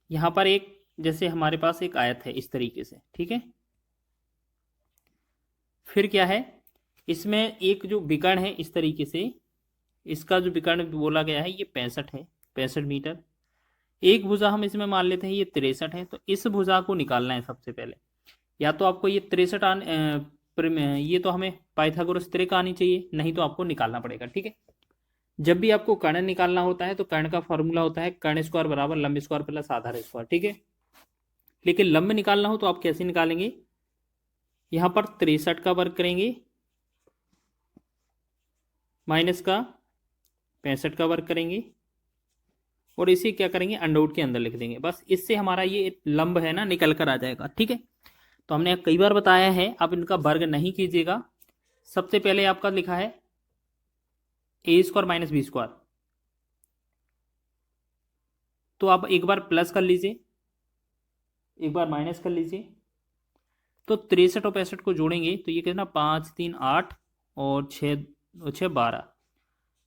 यहाँ पर एक, जैसे हमारे पास एक आयत है इस तरीके से, ठीक है। फिर क्या है, इसमें एक जो विकर्ण है इस तरीके से, इसका जो विकर्ण बोला गया है ये 65 है, 65 मीटर। एक भुजा हम इसमें मान लेते हैं ये 63 है, तो इस भुजा को निकालना है सबसे पहले। या तो आपको ये 63 ये तो हमें पाइथागोरस त्रिक आनी चाहिए, नहीं तो आपको निकालना पड़ेगा, ठीक है। जब भी आपको कर्ण निकालना होता है तो कर्ण का फॉर्मूला होता है कर्ण स्क्वायर बराबर लंब स्क्वायर प्लस आधार स्क्वायर, ठीक है। लेकिन लंब निकालना हो तो आप कैसे निकालेंगे, यहां पर 63 का वर्ग करेंगे माइनस का 65 का वर्ग करेंगे और इसे क्या करेंगे अंडरवुड के अंदर लिख देंगे, बस इससे हमारा ये लंब है ना निकल कर आ जाएगा, ठीक है। तो हमने कई बार बताया है, आप इनका वर्ग नहीं कीजिएगा। सबसे पहले आपका लिखा है ए स्क्वायर माइनस बी स्क्वायर, तो आप एक बार प्लस कर लीजिए, एक बार माइनस कर लीजिए। तो 63 और 65 को जोड़ेंगे तो ये कितना 5 3 8 और 6 12,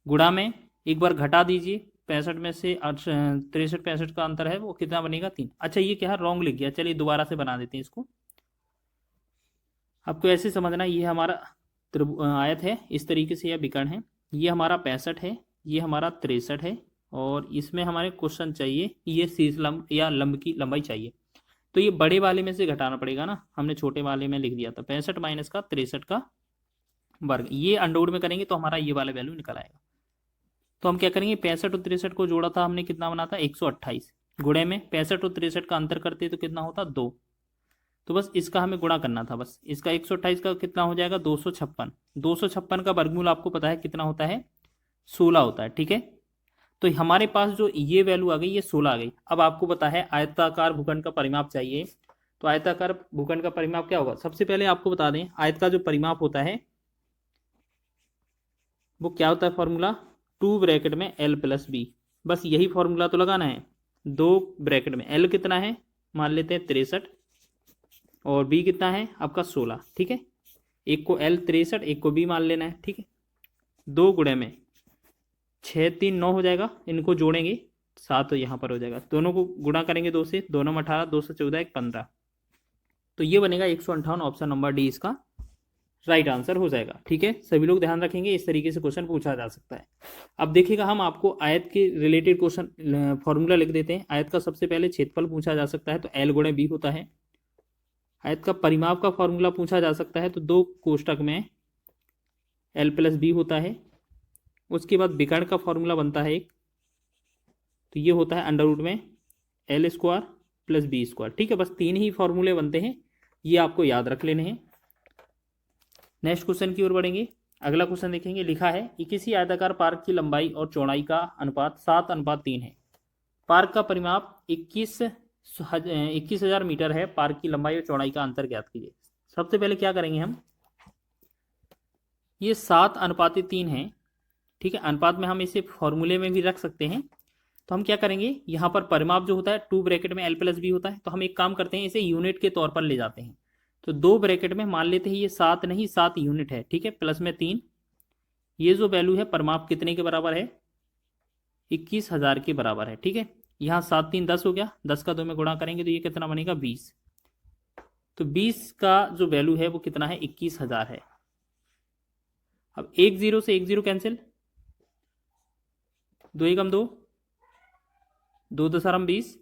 गुणा में एक बार घटा दीजिए, 65 में से 63 65 का अंतर है वो कितना बनेगा 3। अच्छा ये क्या है रॉन्ग लिख गया, चलिए दोबारा से बना देते हैं इसको। आपको ऐसे समझना, ये हमारा आयत है इस तरीके से, यह विकर्ण है, ये हमारा 65 है, ये हमारा 63 है, और इसमें हमारे क्वेश्चन चाहिए ये शीर्ष लंब या लंब की लंबाई चाहिए। तो ये बड़े वाले में से घटाना पड़ेगा ना, हमने छोटे वाले में लिख दिया था 65 माइनस का 63 का वर्ग, ये अंडरवुड में करेंगे तो हमारा ये वाला वैल्यू निकल आएगा। तो हम क्या करेंगे 65 और 63 को जोड़ा था हमने, कितना बना था 128, गुणे में 65 और 63 का अंतर करते तो कितना होता 2, तो बस इसका हमें गुणा करना था, बस इसका 128 का कितना हो जाएगा 256, 256 का वर्गमूल आपको पता है कितना होता है 16 होता है, ठीक है। तो हमारे पास जो ये वैल्यू आ गई ये 16 आ गई। अब आपको पता है आयताकार भूखंड का परिमाप चाहिए, तो आयताकार भूखंड का परिमाप क्या होगा, सबसे पहले आपको बता दें आयत का जो परिमाप होता है वो क्या होता है फॉर्मूला 2 ब्रैकेट में एल प्लस बी, बस यही फॉर्मूला तो लगाना है। 2 ब्रैकेट में एल कितना है मान लेते हैं 63 और बी कितना है आपका 16, ठीक है। एक को एल 63 एक को बी मान लेना है, ठीक है। 2 गुणे में 6 3 9 हो जाएगा, इनको जोड़ेंगे 7 यहाँ पर हो जाएगा, दोनों को गुणा करेंगे 2 से, 2 9 18 2 से 14 1 15, तो ये बनेगा 158, ऑप्शन नंबर डी इसका राइट आंसर हो जाएगा, ठीक है। सभी लोग ध्यान रखेंगे, इस तरीके से क्वेश्चन पूछा जा सकता है। अब देखिएगा हम आपको आयत के रिलेटेड क्वेश्चन फॉर्मूला लिख देते हैं। आयत का सबसे पहले क्षेत्रफल पूछा जा सकता है तो एल गुणे बी होता है। आयत का परिमाप का फॉर्मूला पूछा जा सकता है तो 2 कोष्टक में एल प्लस बी होता है। उसके बाद विकर्ण का फॉर्मूला बनता है एक, तो ये होता है अंडरवुड में L square plus B square, ठीक है। बस 3 ही फॉर्मूले बनते हैं, ये आपको याद रख लेने हैं। नेक्स्ट क्वेश्चन की ओर बढ़ेंगे। अगला क्वेश्चन देखेंगे, लिखा है कि किसी आयताकार पार्क की लंबाई और चौड़ाई का अनुपात 7:3 है। पार्क का परिमाप 21,000 मीटर है। पार्क की लंबाई और चौड़ाई का अंतर ज्ञात कीजिए। सबसे पहले क्या करेंगे हम, ये 7:3 है, ठीक है। अनुपात में हम इसे फॉर्मूले में भी रख सकते हैं। तो हम क्या करेंगे, यहाँ पर परिमाप जो होता है 2 ब्रैकेट में एल प्लस बी होता है, तो हम एक काम करते हैं इसे यूनिट के तौर पर ले जाते हैं। तो 2 ब्रैकेट में मान लेते हैं ये 7 नहीं 7 यूनिट है, ठीक है, प्लस में 3, ये जो वैल्यू है परिमाप कितने के बराबर है 21,000 के बराबर है, ठीक है। यहाँ 7 3 10 हो गया, 10 का 2 में गुणा करेंगे तो ये कितना बनेगा 20, तो 20 का जो वैल्यू है वो कितना है 21,000 है। अब 1 0 से 1 0 कैंसिल, 2 एकम 2, 2 दशमलव 20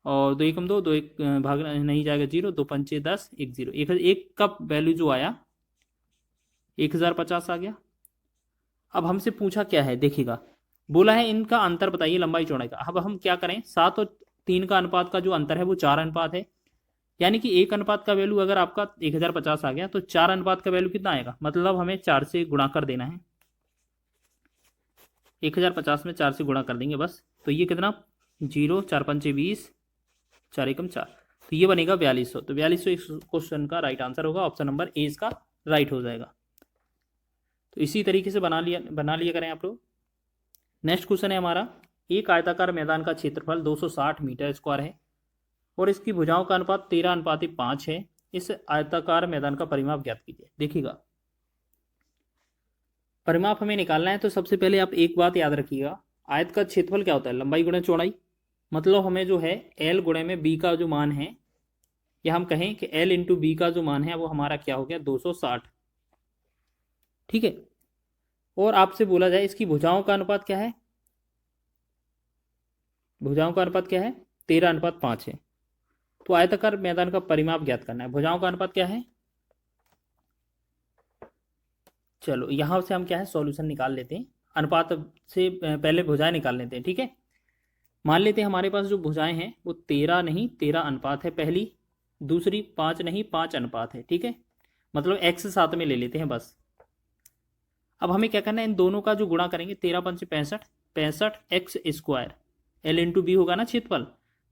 और 2 एकम 2, 2 एक भाग नहीं जाएगा 0, 2 पंचे 10 1 0, एक का वैल्यू जो आया 1050 आ गया। अब हमसे पूछा क्या है देखिएगा, बोला है इनका अंतर बताइए लंबाई चौड़ाई का। अब हम क्या करें, 7 और 3 का अनुपात का जो अंतर है वो 4 अनुपात है, यानी कि 1 अनुपात का वैल्यू अगर आपका 1050 आ गया तो 4 अनुपात का वैल्यू कितना आएगा, मतलब हमें 4 से गुणा कर देना है। 1050 में 4 से गुणा कर देंगे बस, तो ये कितना 0 4 पंचे 20 4 एकम 4, तो ये बनेगा 4200। तो 4200 इस क्वेश्चन का राइट आंसर होगा, ऑप्शन नंबर ए इसका राइट हो जाएगा। तो इसी तरीके से बना लिया करें आप लोग। नेक्स्ट क्वेश्चन है हमारा, एक आयताकार मैदान का क्षेत्रफल 260 मीटर स्क्वायर है और इसकी भुजाओं का अनुपात 13:5 है। इस आयताकार मैदान का परिमाप ज्ञात कीजिए। देखिएगा परिमाप हमें निकालना है, तो सबसे पहले आप एक बात याद रखिएगा, आयत का क्षेत्रफल क्या होता है लंबाई गुणा चौड़ाई। मतलब हमें जो है एल गुणे में बी का जो मान है, या हम कहें कि एल इंटू बी का जो मान है वो हमारा क्या हो गया 260। ठीक है। और आपसे बोला जाए इसकी भुजाओं का अनुपात क्या है, भुजाओं का अनुपात क्या है 13:5 है। तो आयताकार मैदान का परिमाप ज्ञात करना है, भुजाओं का अनुपात क्या है। चलो यहां से हम क्या है सॉल्यूशन निकाल लेते हैं, अनुपात से पहले भुजाएं निकाल लेते हैं। ठीक है। मान लेते हैं हमारे पास जो भुजाएं हैं वो 13 नहीं 13 अनुपात है पहली, दूसरी 5 नहीं 5 अनुपात है। ठीक है। मतलब एक्स साथ में ले लेते हैं बस। अब हमें क्या करना है, इन दोनों का जो गुणा करेंगे 13×5 = 65x²। एल इंटू बी होगा ना क्षेत्रफल,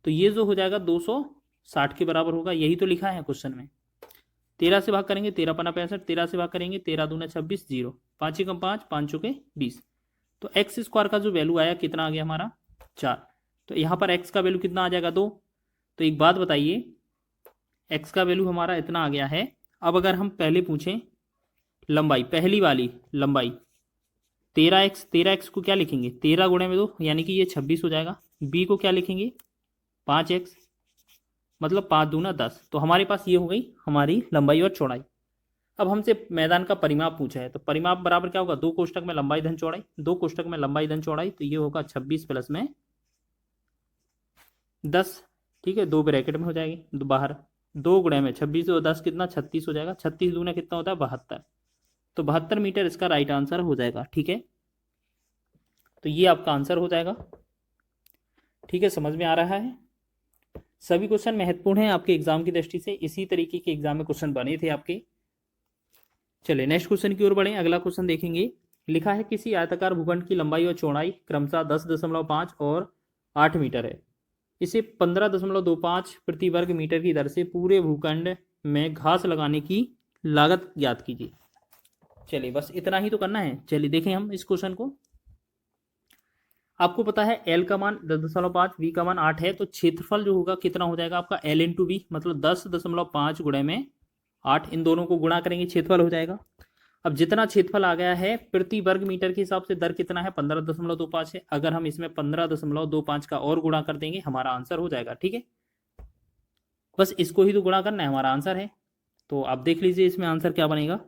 तो ये जो हो जाएगा 260 के बराबर होगा, यही तो लिखा है क्वेश्चन में। 13 से भाग करेंगे 13×5, 13 से भाग करेंगे 13×2 = 26, 0, 5 × 5 5 × 20। तो x² का जो वैल्यू आया कितना आ गया हमारा 4। तो यहाँ पर x का वैल्यू कितना आ जाएगा 2। तो एक बात बताइए, x का वैल्यू हमारा इतना आ गया है। अब अगर हम पहले पूछें लंबाई, पहली वाली लंबाई 13x, 13x को क्या लिखेंगे 13 गुणे में 2 यानी कि ये 26 हो जाएगा। b को क्या लिखेंगे 5x, मतलब 5 दूना 10। तो हमारे पास ये हो गई हमारी लंबाई और चौड़ाई। अब हमसे मैदान का परिमाप पूछा है, तो परिमाप बराबर क्या होगा 2 कोष्टक में लंबाई धन चौड़ाई, 2 कोष्टक में लंबाई धन चौड़ाई, तो ये होगा 26 प्लस में 10। ठीक है, 2 ब्रैकेट में हो जाएगी बाहर, 2 गुणे में 26 और 10 कितना 36 हो जाएगा। 36 दूना कितना होता है 72। तो 72 मीटर इसका राइट आंसर हो जाएगा। ठीक है, तो ये आपका आंसर हो जाएगा। ठीक है, समझ में आ रहा है। सभी क्वेश्चन महत्वपूर्ण हैं आपके एग्जाम की दृष्टि से, इसी तरीके के एग्जाम में क्वेश्चन बने थे आपके। चलिए नेक्स्ट क्वेश्चन की ओर बढ़े। अगला क्वेश्चन देखेंगे। लिखा है किसी आयताकार भूखंड की लंबाई और चौड़ाई क्रमशः 10.5 और 8 मीटर है। इसे 15.25 प्रति वर्ग मीटर की दर से पूरे भूखंड में घास लगाने की लागत ज्ञात कीजिए। चलिए बस इतना ही तो करना है। चलिए देखें हम इस क्वेश्चन को। आपको पता है एल का मान 10.5, वी का मान 8 है, तो क्षेत्रफल जो होगा कितना हो जाएगा आपका एल इंटू वी, मतलब 10.5 गुणे में 8, इन दोनों को गुणा करेंगे क्षेत्रफल हो जाएगा। अब जितना क्षेत्रफल आ गया है प्रति वर्ग मीटर के हिसाब से दर कितना है 15.25 है। अगर हम इसमें 15.25 का और गुणा कर देंगे हमारा आंसर हो जाएगा। ठीक है, बस इसको ही तो गुणा करना है, हमारा आंसर है। तो आप देख लीजिए इसमें आंसर क्या बनेगा।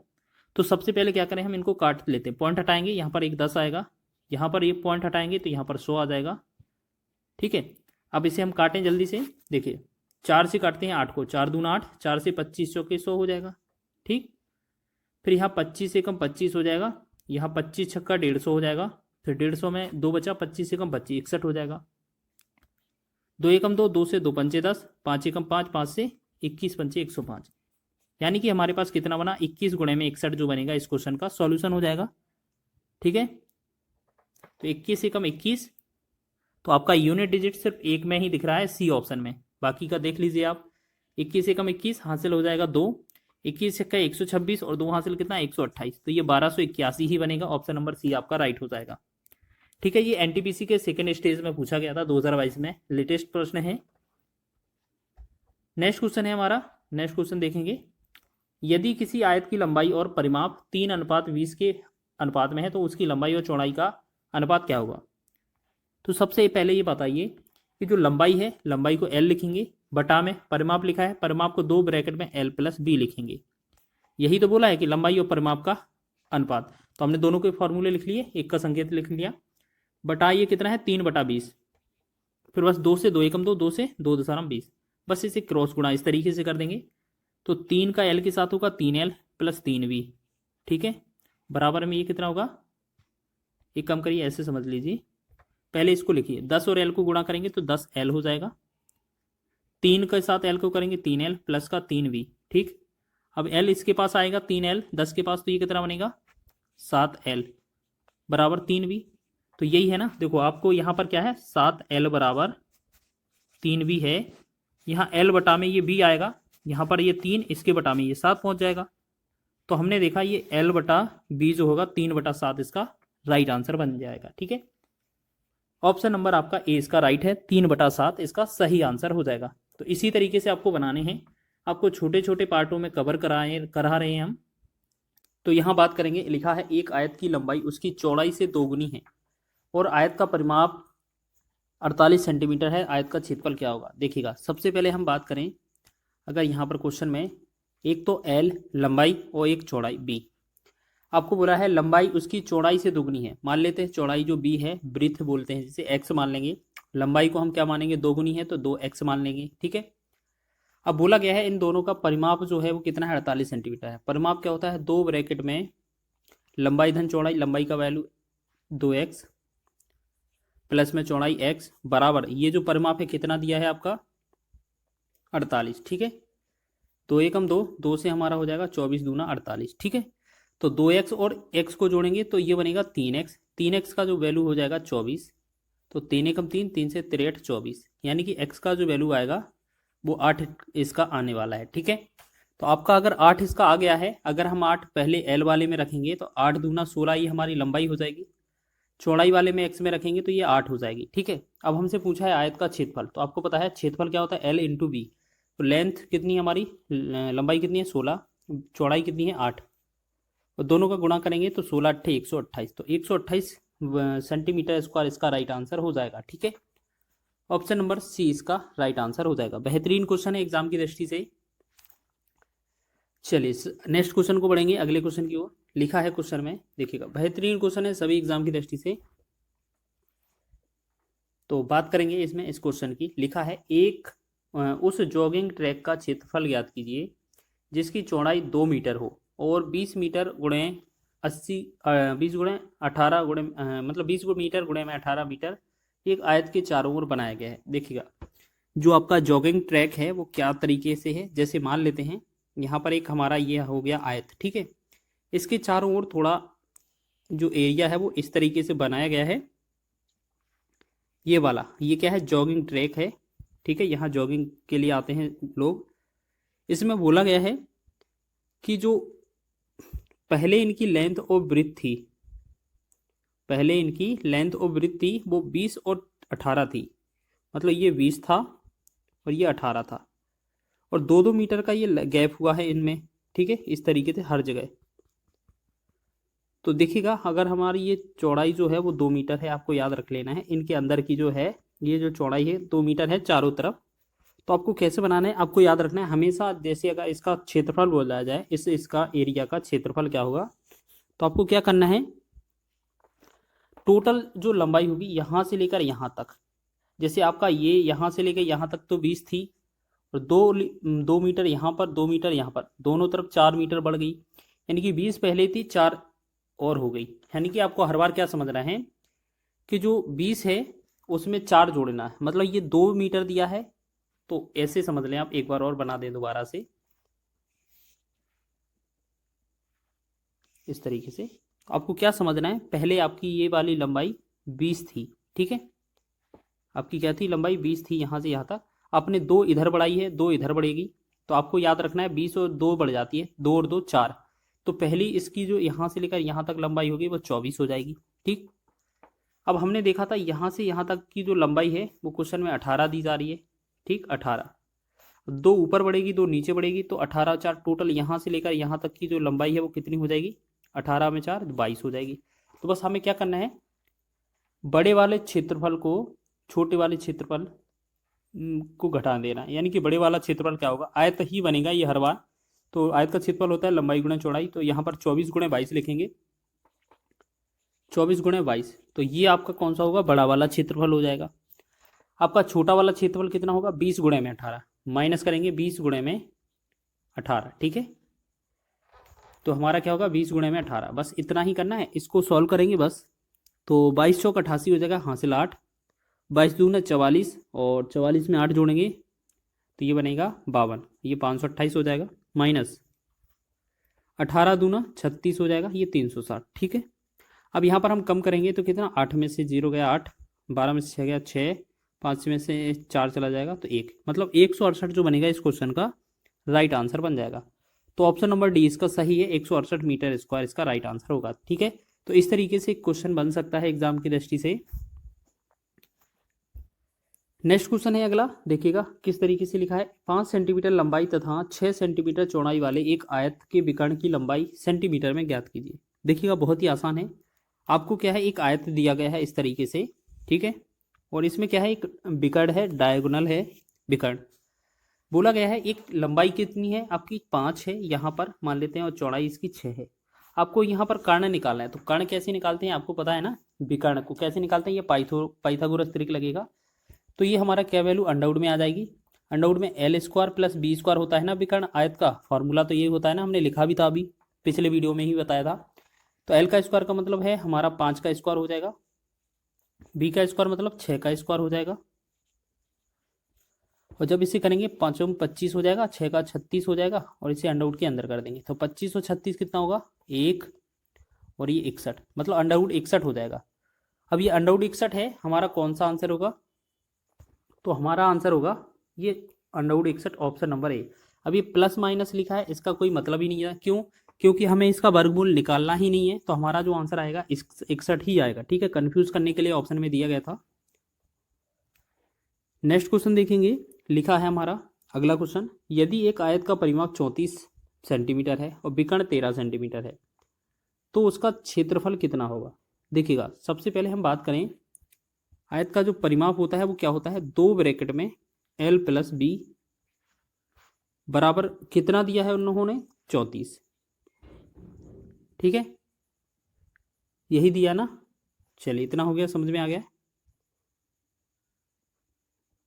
तो सबसे पहले क्या करें, हम इनको काट लेते हैं, पॉइंट हटाएंगे, यहाँ पर एक 10 आएगा, यहाँ पर ये पॉइंट हटाएंगे तो यहाँ पर 100 आ जाएगा। ठीक है, अब इसे हम काटें जल्दी से। देखिए 4 से काटते हैं 8 को, 4 दूना 8, 4 से 25 चौके 100 हो जाएगा। ठीक, फिर यहाँ 25 से कम 25 हो जाएगा, यहाँ 25 छक्का 150 हो जाएगा, फिर 150 में 2 बचा, 25 से कम 25 61 हो जाएगा। 2 एकम 2, 2 से 2 पंचे 10, 5 एकम 5, 5 से 21 पंचे 105। यानी कि हमारे पास कितना बना 21 गुणे में 61 जो बनेगा इस क्वेश्चन का सॉल्यूशन हो जाएगा। ठीक है, तो 21 से कम 21, तो आपका यूनिट डिजिट सिर्फ एक में ही दिख रहा है सी ऑप्शन में, बाकी का देख लीजिए आप। 21 से कम 21 हासिल हो जाएगा 2, 21 छक्का 126 और 2 हासिल कितना 128, तो ये 1281 ही बनेगा। ऑप्शन नंबर सी आपका राइट हो जाएगा। ठीक है, ये एनटीपीसी के सेकेंड स्टेज में पूछा गया था 2022 में, लेटेस्ट प्रश्न है। नेक्स्ट क्वेश्चन है हमारा, नेक्स्ट क्वेश्चन देखेंगे। यदि किसी आयत की लंबाई और परिमाप 3:20 के अनुपात में है तो उसकी लंबाई और चौड़ाई का अनुपात क्या होगा। तो सबसे पहले ये बताइए कि जो लंबाई है, लंबाई को एल लिखेंगे, बटा में परिमाप लिखा है, परिमाप को 2 ब्रैकेट में एल प्लस बी लिखेंगे। यही तो बोला है कि लंबाई और परिमाप का अनुपात, तो हमने दोनों के फॉर्मूले लिख लिए, एक का संकेत लिख लिया। बटा ये कितना है 3/20, फिर बस 2 से 2 एकम 2, 2 से 2.20, बस इसे क्रॉस गुणा इस तरीके से कर देंगे। तो 3 का एल के साथ होगा 3L प्लस 3V। ठीक है, बराबर में ये कितना होगा, एक कम करिए ऐसे समझ लीजिए, पहले इसको लिखिए 10 और L को गुणा करेंगे तो 10L हो जाएगा, 3 के साथ L को करेंगे 3L प्लस का 3V। ठीक, अब L इसके पास आएगा 3L 10 के पास, तो ये कितना बनेगा 7L बराबर 3V। तो यही है ना, देखो आपको यहाँ पर क्या है 7L बराबर 3V है, यहाँ L बटा में ये B आएगा, यहाँ पर ये 3, इसके बटा में ये 7 पहुंच जाएगा। तो हमने देखा ये L बटा B जो होगा 3/7 इसका राइट आंसर बन जाएगा। ठीक है, ऑप्शन नंबर आपका ए इसका राइट है, 3/7 इसका सही आंसर हो जाएगा। तो इसी तरीके से आपको बनाने हैं, आपको छोटे छोटे पार्टों में कवर करा रहे हैं हम। तो यहाँ बात करेंगे, लिखा है एक आयत की लंबाई उसकी चौड़ाई से दोगुनी है और आयत का परिमाप 48 सेंटीमीटर है, आयत का क्षेत्रफल क्या होगा। देखिएगा सबसे पहले हम बात करें, अगर यहाँ पर क्वेश्चन में एक तो L लंबाई और एक चौड़ाई B, आपको बोला है लंबाई उसकी चौड़ाई से दुगनी है। मान लेते हैं चौड़ाई जो B है, ब्रीथ बोलते हैं जिसे, x मान लेंगे। लंबाई को हम क्या मानेंगे, दोगुनी है तो 2x मान लेंगे। ठीक है, अब बोला गया है इन दोनों का परिमाप जो है वो कितना है, 48 सेंटीमीटर है। परिमाप क्या होता है, दो ब्रैकेट में लंबाई धन चौड़ाई, लंबाई का वैल्यू 2x प्लस में चौड़ाई x बराबर, ये जो परिमाप है कितना दिया है आपका, 48। ठीक है, 2 एकम 2, 2 से हमारा हो जाएगा 24 दूना 48। ठीक है, तो 2x और x को जोड़ेंगे तो ये बनेगा 3x, 3x का जो वैल्यू हो जाएगा 24, तो 3 एकम 3, 3 से 63 24, यानी कि x का जो वैल्यू आएगा वो 8 इसका आने वाला है। ठीक है, तो आपका अगर 8 इसका आ गया है, अगर हम 8 पहले L वाले में रखेंगे तो 8 दूना 16, ये हमारी लंबाई हो जाएगी। चौड़ाई वाले में x में रखेंगे तो ये 8 हो जाएगी। ठीक है, अब हमसे पूछा है आयत का क्षेत्रफल, तो आपको पता है क्षेत्रफल क्या होता है, L इंटू बी। तो लेंथ कितनी हमारी, लंबाई कितनी है 16, चौड़ाई कितनी है 8, और दोनों का गुणा करेंगे तो 16 8 128, तो 128 सेंटीमीटर स्क्वायर इसका राइट आंसर हो जाएगा। ठीक है, ऑप्शन नंबर सी इसका राइट आंसर हो जाएगा। बेहतरीन क्वेश्चन है एग्जाम की दृष्टि से। चलिए नेक्स्ट क्वेश्चन को बढ़ेंगे, अगले क्वेश्चन की ओर। लिखा है क्वेश्चन में, देखिएगा बेहतरीन क्वेश्चन है सभी एग्जाम की दृष्टि से, तो बात करेंगे इसमें इस क्वेश्चन की। लिखा है एक उस जॉगिंग ट्रैक का क्षेत्रफल ज्ञात कीजिए जिसकी चौड़ाई 2 मीटर हो और 20 मीटर गुणे 80 20 गुणे 18 गुणे मतलब 20 मीटर गुणे में 18 मीटर एक आयत के चारों ओर बनाया गया है। देखिएगा जो आपका जॉगिंग ट्रैक है वो क्या तरीके से है, जैसे मान लेते हैं यहाँ पर एक हमारा ये हो गया आयत। ठीक है, इसके चारों ओर थोड़ा जो एरिया है वो इस तरीके से बनाया गया है। ये वाला ये क्या है, जॉगिंग ट्रैक है। ठीक है, यहाँ जॉगिंग के लिए आते हैं लोग। इसमें बोला गया है कि जो पहले इनकी लेंथ और ब्रीथ थी, पहले इनकी लेंथ और ब्रीथ थी वो 20 और 18 थी, मतलब ये 20 था और ये 18 था, और 2-2 मीटर का ये गैप हुआ है इनमें। ठीक है, इस तरीके से हर जगह। तो देखिएगा अगर हमारी ये चौड़ाई जो है वो 2 मीटर है, आपको याद रख लेना है, इनके अंदर की जो है ये जो चौड़ाई है 2 मीटर है चारों तरफ। तो आपको कैसे बनाना है, आपको याद रखना है हमेशा, जैसे अगर इसका क्षेत्रफल बोला जाए, इसका एरिया का क्षेत्रफल क्या होगा, तो आपको क्या करना है, टोटल जो लंबाई होगी यहाँ से लेकर यहाँ तक, जैसे आपका ये यहाँ से लेकर यहाँ तक तो 20 थी, और 2 मीटर यहाँ पर, 2 मीटर यहाँ पर, दोनों तरफ 4 मीटर बढ़ गई, यानी कि 20 पहले थी 4 और हो गई। यानी कि आपको हर बार क्या समझना है कि जो 20 है उसमें 4 जोड़ना है, मतलब ये 2 मीटर दिया है, तो ऐसे समझ लें आप। एक बार और बना दें दोबारा से इस तरीके से। आपको क्या समझना है, पहले आपकी ये वाली लंबाई 20 थी। ठीक है, आपकी क्या थी, लंबाई 20 थी यहाँ से यहाँ तक, आपने 2 इधर बढ़ाई है, 2 इधर बढ़ेगी, तो आपको याद रखना है 20 और 2 बढ़ जाती है, 2 और 2 4, तो पहली इसकी जो यहाँ से लेकर यहाँ तक लंबाई होगी वो 24 हो जाएगी। ठीक, अब हमने देखा था यहाँ से यहाँ तक की जो लंबाई है वो क्वेश्चन में 18 दी जा रही है। ठीक, 18, 2 ऊपर बढ़ेगी 2 नीचे बढ़ेगी, तो 18 4 टोटल यहाँ से लेकर यहाँ तक की जो लंबाई है वो कितनी हो जाएगी, 18 में 4 22 हो जाएगी। तो बस हमें क्या करना है, बड़े वाले क्षेत्रफल को छोटे वाले क्षेत्रफल को घटा देना, यानी कि बड़े वाला क्षेत्रफल क्या होगा, आयत ही बनेगा ये हर बार। तो आयत का क्षेत्रफल होता है लंबाई गुणा चौड़ाई, तो यहाँ पर 24 गुणे 22 लिखेंगे, 24 गुणे 22, तो ये आपका कौन सा होगा, बड़ा वाला क्षेत्रफल हो जाएगा। आपका छोटा वाला क्षेत्रफल कितना होगा, 20 गुणे में 18, माइनस करेंगे 20 गुणे में 18। ठीक है, तो हमारा क्या होगा, 20 गुणे में 18, बस इतना ही करना है, इसको सॉल्व करेंगे बस। तो 22 चौक 88 हो जाएगा, हासिल 8, 22 दूना 44, और 44 में 8 जोड़ेंगे तो ये बनेगा 52, ये 528 हो जाएगा, माइनस 18 दूना 36 हो जाएगा, ये 360। ठीक है, अब यहाँ पर हम कम करेंगे तो कितना, 8 में से 0 गया 8, 12 में से 6 गया 6, 5 में से 4 चला जाएगा तो 1, मतलब 168 जो बनेगा इस क्वेश्चन का राइट आंसर बन जाएगा। तो ऑप्शन नंबर डी इसका सही है, 168 मीटर स्क्वायर इसका राइट आंसर होगा। ठीक है, तो इस तरीके से क्वेश्चन बन सकता है एग्जाम की दृष्टि से। नेक्स्ट क्वेश्चन है अगला, देखिएगा किस तरीके से लिखा है, 5 सेंटीमीटर लंबाई तथा 6 सेंटीमीटर चौड़ाई वाले एक आयत के विकर्ण की लंबाई सेंटीमीटर में ज्ञात कीजिए। देखिएगा बहुत ही आसान है, आपको क्या है, एक आयत दिया गया है इस तरीके से। ठीक है, और इसमें क्या है, एक विकर्ण है, डायगोनल है विकर्ण। बोला गया है एक लंबाई कितनी है आपकी 5 है यहाँ पर मान लेते हैं, और चौड़ाई इसकी 6 है। आपको यहाँ पर कर्ण निकालना है। तो कर्ण कैसे निकालते हैं आपको पता है ना, विकर्ण को कैसे निकालते हैं, ये पाइथागोरस ट्रिक लगेगा। तो ये हमारा क्या वैल्यू अंडरवुड में आ जाएगी। अंडरवुड में L square plus B square होता है ना विकर्ण आयत का फॉर्मूला, तो ये होता है ना, हमने लिखा भी था अभी पिछले वीडियो में ही बताया था। तो एल का स्क्वायर का मतलब है हमारा 5 का स्क्वायर हो जाएगा, बी का स्क्वायर मतलब 6 का स्क्वायर हो जाएगा, और जब इसे करेंगे 5 में 25 हो जाएगा, 6 का 36 हो जाएगा, और इसे अंडरवुड के अंदर कर देंगे तो 25 और 36 कितना होगा 1, और ये 61, मतलब अंडरवुड 61 हो जाएगा। अब ये अंडरवुड 61 है, हमारा कौन सा आंसर होगा, तो हमारा आंसर होगा ये अंडरवुड 61 ऑप्शन नंबर ए। अब ये प्लस माइनस लिखा है, इसका कोई मतलब ही नहीं है, क्यों, क्योंकि हमें इसका वर्गमूल निकालना ही नहीं है, तो हमारा जो आंसर आएगा 61 ही आएगा। ठीक है, कंफ्यूज करने के लिए ऑप्शन में दिया गया था। नेक्स्ट क्वेश्चन देखेंगे, लिखा है हमारा अगला क्वेश्चन, यदि एक आयत का परिमाप 34 सेंटीमीटर है और विकर्ण 13 सेंटीमीटर है तो उसका क्षेत्रफल कितना होगा। देखिएगा, सबसे पहले हम बात करें आयत का जो परिमाप होता है वो क्या होता है, 2 ब्रैकेट में एल प्लस बी बराबर कितना दिया है उन लोगों ने 34। ठीक है, यही दिया ना, चलिए इतना हो गया, समझ में आ गया।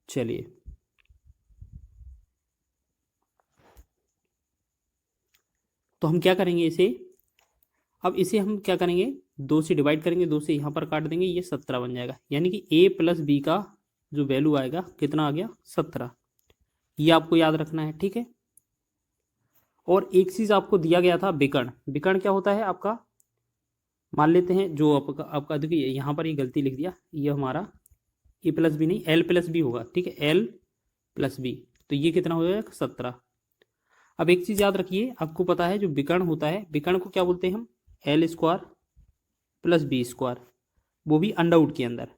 चलिए तो हम क्या करेंगे इसे, अब इसे हम क्या करेंगे 2 से डिवाइड करेंगे, 2 से यहाँ पर काट देंगे, ये 17 बन जाएगा, यानी कि ए प्लस बी का जो वैल्यू आएगा कितना आ गया 17। ये आपको याद रखना है। ठीक है, और एक चीज़ आपको दिया गया था विकर्ण। विकर्ण क्या होता है आपका, मान लेते हैं जो आपका देखिए यहाँ पर ये गलती लिख दिया, ये हमारा ए प्लस बी नहीं एल प्लस बी होगा। ठीक है, एल प्लस बी, तो ये कितना हो जाएगा 17। अब एक चीज़ याद रखिए, आपको पता है जो विकर्ण होता है, विकर्ण को क्या बोलते हैं हम, L square plus B square, वो भी अंडरवुड के अंदर।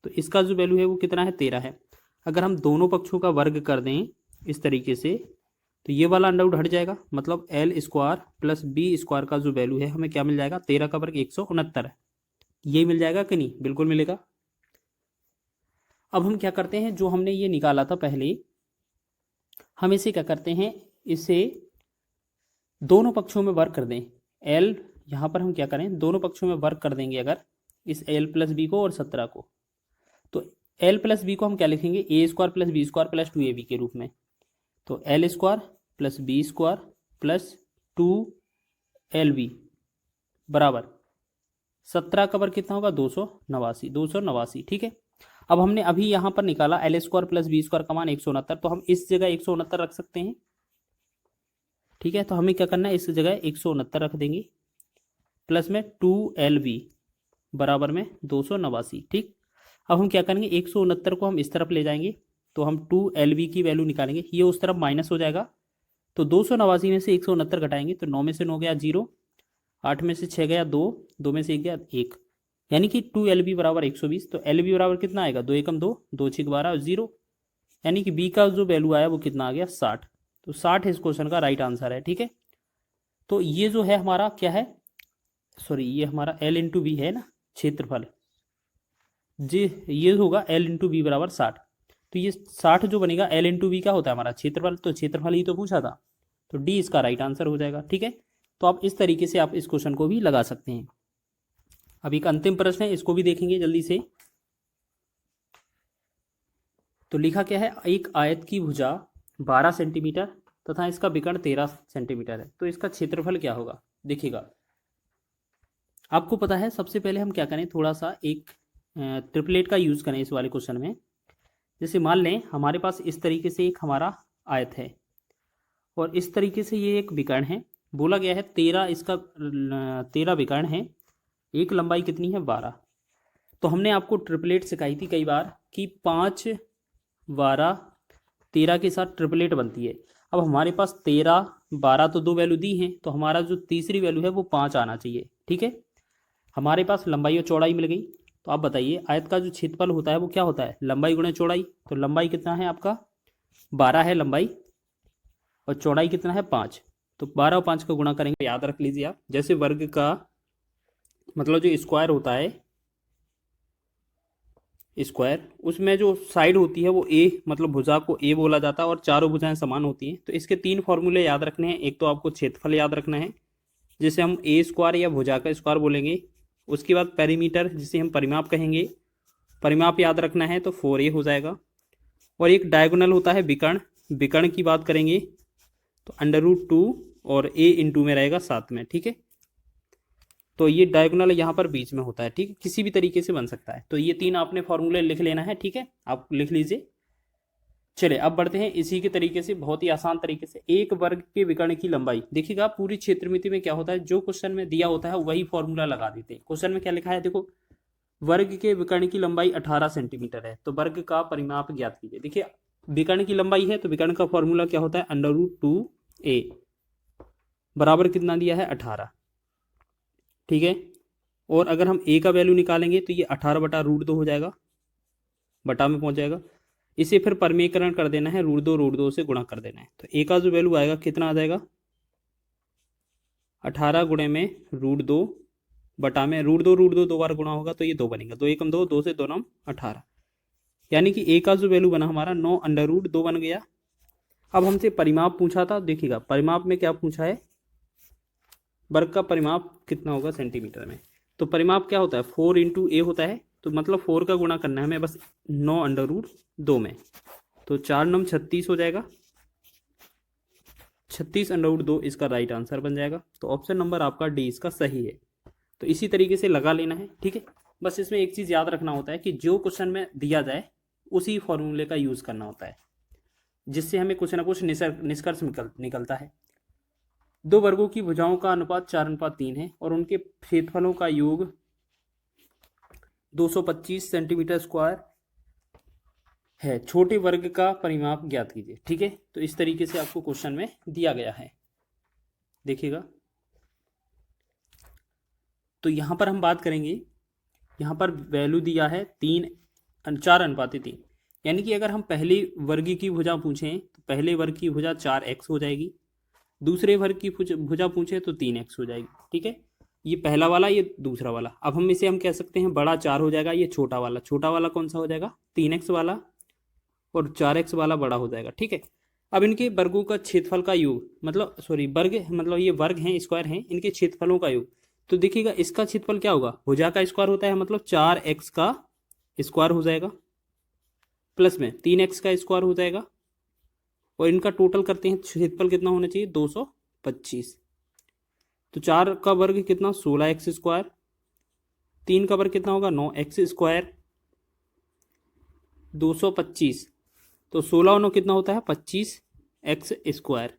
तो इसका जो वैल्यू है वो कितना है 13 है। अगर हम दोनों पक्षों का वर्ग कर दें इस तरीके से, तो ये वाला अंडरवुड हट जाएगा, मतलब L square plus B square का जो वैल्यू है हमें क्या मिल जाएगा, 13 का वर्ग 169 है। ये मिल जाएगा कि नहीं, बिल्कुल मिलेगा। अब हम क्या करते हैं, जो हमने ये निकाला था पहले, हम इसे क्या करते हैं, इसे दोनों पक्षों में वर्ग कर दें। एल यहाँ पर हम क्या करें, दोनों पक्षों में वर्ग कर देंगे अगर इस एल प्लस बी को और 17 को, तो एल प्लस बी को हम क्या लिखेंगे, A square plus B square plus 2ab के रूप में। तो L square plus B square plus 2lb बराबर 17 का वर्ग कितना होगा 289। ठीक है, अब हमने अभी यहाँ पर निकाला L square plus B square का मान 169, तो हम इस जगह 169 रख सकते हैं। ठीक है, तो हमें क्या करना है, इस जगह 169 रख देंगे, प्लस में 2lb बराबर में 289। ठीक, अब हम क्या करेंगे 169 को हम इस तरफ ले जाएंगे, तो हम 2lb की वैल्यू निकालेंगे, ये उस तरफ माइनस हो जाएगा, तो 289 में से 169 घटाएंगे, तो 9 में से 9 गया 0, 8 में से 6 गया 2, 2 में से 1 गया 1, यानी कि 2lb बराबर 120। तो lb बराबर कितना आएगा, 2 एकम 2, 2 6 12 0, यानी कि b का जो वैल्यू आया वो कितना आ गया 60। तो 60 इस क्वेश्चन का राइट आंसर है। ठीक है, तो ये जो है हमारा क्या है, सॉरी ये हमारा l इंटू बी है ना क्षेत्रफल, जी ये होगा l इंटू बी बराबर 60। तो ये 60 जो बनेगा l इंटू बी का होता है हमारा क्षेत्रफल, तो क्षेत्रफल ही तो पूछा था, तो डी इसका राइट आंसर हो जाएगा। ठीक है, तो आप इस तरीके से आप इस क्वेश्चन को भी लगा सकते हैं। अब एक अंतिम प्रश्न है, इसको भी देखेंगे जल्दी से। तो लिखा क्या है, एक आयत की भुजा 12 सेंटीमीटर तथा इसका विकर्ण 13 सेंटीमीटर है, तो इसका क्षेत्रफल क्या होगा। देखिएगा, आपको पता है सबसे पहले हम क्या करें, थोड़ा सा एक ट्रिपलेट का यूज़ करें इस वाले क्वेश्चन में। जैसे मान लें हमारे पास इस तरीके से एक हमारा आयत है और इस तरीके से ये एक विकर्ण है, बोला गया है 13 इसका 13 विकर्ण है, एक लंबाई कितनी है 12। तो हमने आपको ट्रिपलेट सिखाई थी कई बार कि 5 12 13 के साथ ट्रिपलेट बनती है। अब हमारे पास 13 12 तो दो वैल्यू दी हैं, तो हमारा जो तीसरी वैल्यू है वो 5 आना चाहिए। ठीक है, हमारे पास लंबाई और चौड़ाई मिल गई। तो आप बताइए आयत का जो क्षेत्रफल होता है वो क्या होता है, लंबाई गुणे चौड़ाई। तो लंबाई कितना है आपका 12 है लंबाई, और चौड़ाई कितना है 5। तो 12 और 5 का गुणा करेंगे, याद रख लीजिए आप, जैसे वर्ग का मतलब जो स्क्वायर होता है, स्क्वायर, उसमें जो साइड होती है वो ए, मतलब भुजा को ए बोला जाता है और चारों भुजाएं समान होती हैं। तो इसके 3 फॉर्मूले याद रखने हैं। एक तो आपको क्षेत्रफल याद रखना है जिसे हम ए स्क्वायर या भुजा का स्क्वायर बोलेंगे। उसके बाद पेरीमीटर जिसे हम परिमाप कहेंगे, परिमाप याद रखना है तो 4a हो जाएगा। और एक डायगोनल होता है विकर्ण, विकर्ण की बात करेंगे तो √2 और a इंटू में रहेगा साथ में, ठीक है। तो ये डायगोनल यहाँ पर बीच में होता है, ठीक है, किसी भी तरीके से बन सकता है। तो ये 3 आपने फॉर्मूले लिख लेना है, ठीक है, आप लिख लीजिए। चलिए अब बढ़ते हैं इसी के तरीके से, बहुत ही आसान तरीके से। एक वर्ग के विकर्ण की लंबाई, देखिएगा पूरी क्षेत्रमिति में क्या होता है, जो क्वेश्चन में दिया होता है वही फॉर्मूला लगा देते हैं। क्वेश्चन में क्या लिखा है, देखो वर्ग के विकर्ण की लंबाई 18 सेंटीमीटर है, तो वर्ग का परिमाप ज्ञात कीजिए। देखिए विकर्ण की लंबाई है तो विकर्ण का फॉर्मूला क्या होता है, √2a बराबर कितना दिया है, 18, ठीक है। और अगर हम a का वैल्यू निकालेंगे तो ये 18/√2 हो जाएगा, बटा में पहुंच जाएगा। इसे फिर परमीकरण कर देना है, √2 से गुणा कर देना है। तो a का जो वैल्यू आएगा कितना आ जाएगा, 18 गुणे में √2 बटा में √2 दो बार गुणा होगा तो ये 2 बनेगा, 2 एकम 2, 2 से 2 नम 18, यानी कि a का जो वैल्यू बना हमारा 9√2 बन गया। अब हमसे परिमाप पूछा था, देखिएगा परिमाप में क्या पूछा है, वर्ग का परिमाप कितना होगा सेंटीमीटर में। तो परिमाप क्या होता है, 4 इंटू ए होता है, तो मतलब 4 का गुणा करना है हमें बस 9√2 में, तो 4 नम 36 हो जाएगा, 36√2 इसका राइट आंसर बन जाएगा। तो ऑप्शन नंबर आपका डी इसका सही है। तो इसी तरीके से लगा लेना है, ठीक है। बस इसमें एक चीज़ याद रखना होता है कि जो क्वेश्चन में दिया जाए उसी फॉर्मूले का यूज़ करना होता है, जिससे हमें कुछ ना कुछ निष्कर्ष निकलता है। दो वर्गों की भुजाओं का अनुपात 4:3 है और उनके क्षेत्रफलों का योग 225 सेंटीमीटर स्क्वायर है। छोटे वर्ग का परिमाप ज्ञात कीजिए, ठीक है। तो इस तरीके से आपको क्वेश्चन में दिया गया है, देखिएगा। तो यहाँ पर हम बात करेंगे, यहाँ पर वैल्यू दिया है 4:3, यानी कि अगर हम पहले वर्ग की भुजा पूछें तो पहले वर्ग की भुजा 4x हो जाएगी, दूसरे वर्ग की भुजा पूछे तो 3x हो जाएगी, ठीक है। ये पहला वाला, ये दूसरा वाला। अब हम कह सकते हैं बड़ा 4 हो जाएगा, ये छोटा वाला कौन सा हो जाएगा, 3x वाला, और 4x वाला बड़ा हो जाएगा, ठीक है। अब इनके वर्गों का क्षेत्रफल का योग, मतलब सॉरी वर्ग, मतलब ये वर्ग हैं, स्क्वायर हैं, इनके क्षेत्रफलों का योग। तो देखिएगा इसका क्षेत्रफल क्या होगा, भुजा का स्क्वायर होता है, मतलब 4x का स्क्वायर हो जाएगा, प्लस में 3x का स्क्वायर हो जाएगा, और इनका टोटल करते हैं, क्षेत्रफल कितना होना चाहिए, 225। तो 4 का वर्ग कितना, 16x स्क्वायर, 3 का वर्ग कितना होगा, 9x स्क्वायर, 225, तो 16 और 9 कितना होता है, 25x स्क्वायर,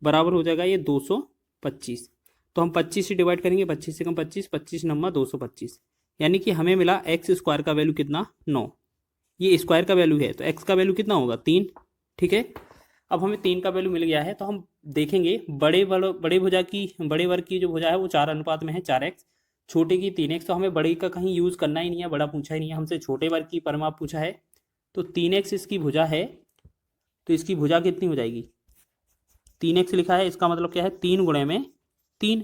बराबर हो जाएगा ये 225। तो हम 25 से डिवाइड करेंगे, 25 से कम 25, 25 नंबर 225, यानी कि हमें मिला x स्क्वायर का वैल्यू कितना, 9। ये स्क्वायर का वैल्यू है तो x का वैल्यू कितना होगा, 3, ठीक है। अब हमें 3 का वैल्यू मिल गया है, तो हम देखेंगे बड़े वर्ग की जो भुजा है वो 4 अनुपात में है, 4x, छोटे की 3x। तो हमें बड़े का कहीं यूज़ करना ही नहीं है, बड़ा पूछा ही नहीं है हमसे, छोटे वर्ग की परिमाप पूछा है। तो 3x इसकी भुजा है, तो इसकी भुजा कितनी हो जाएगी, 3x लिखा है, इसका मतलब क्या है, 3 गुणे में 3,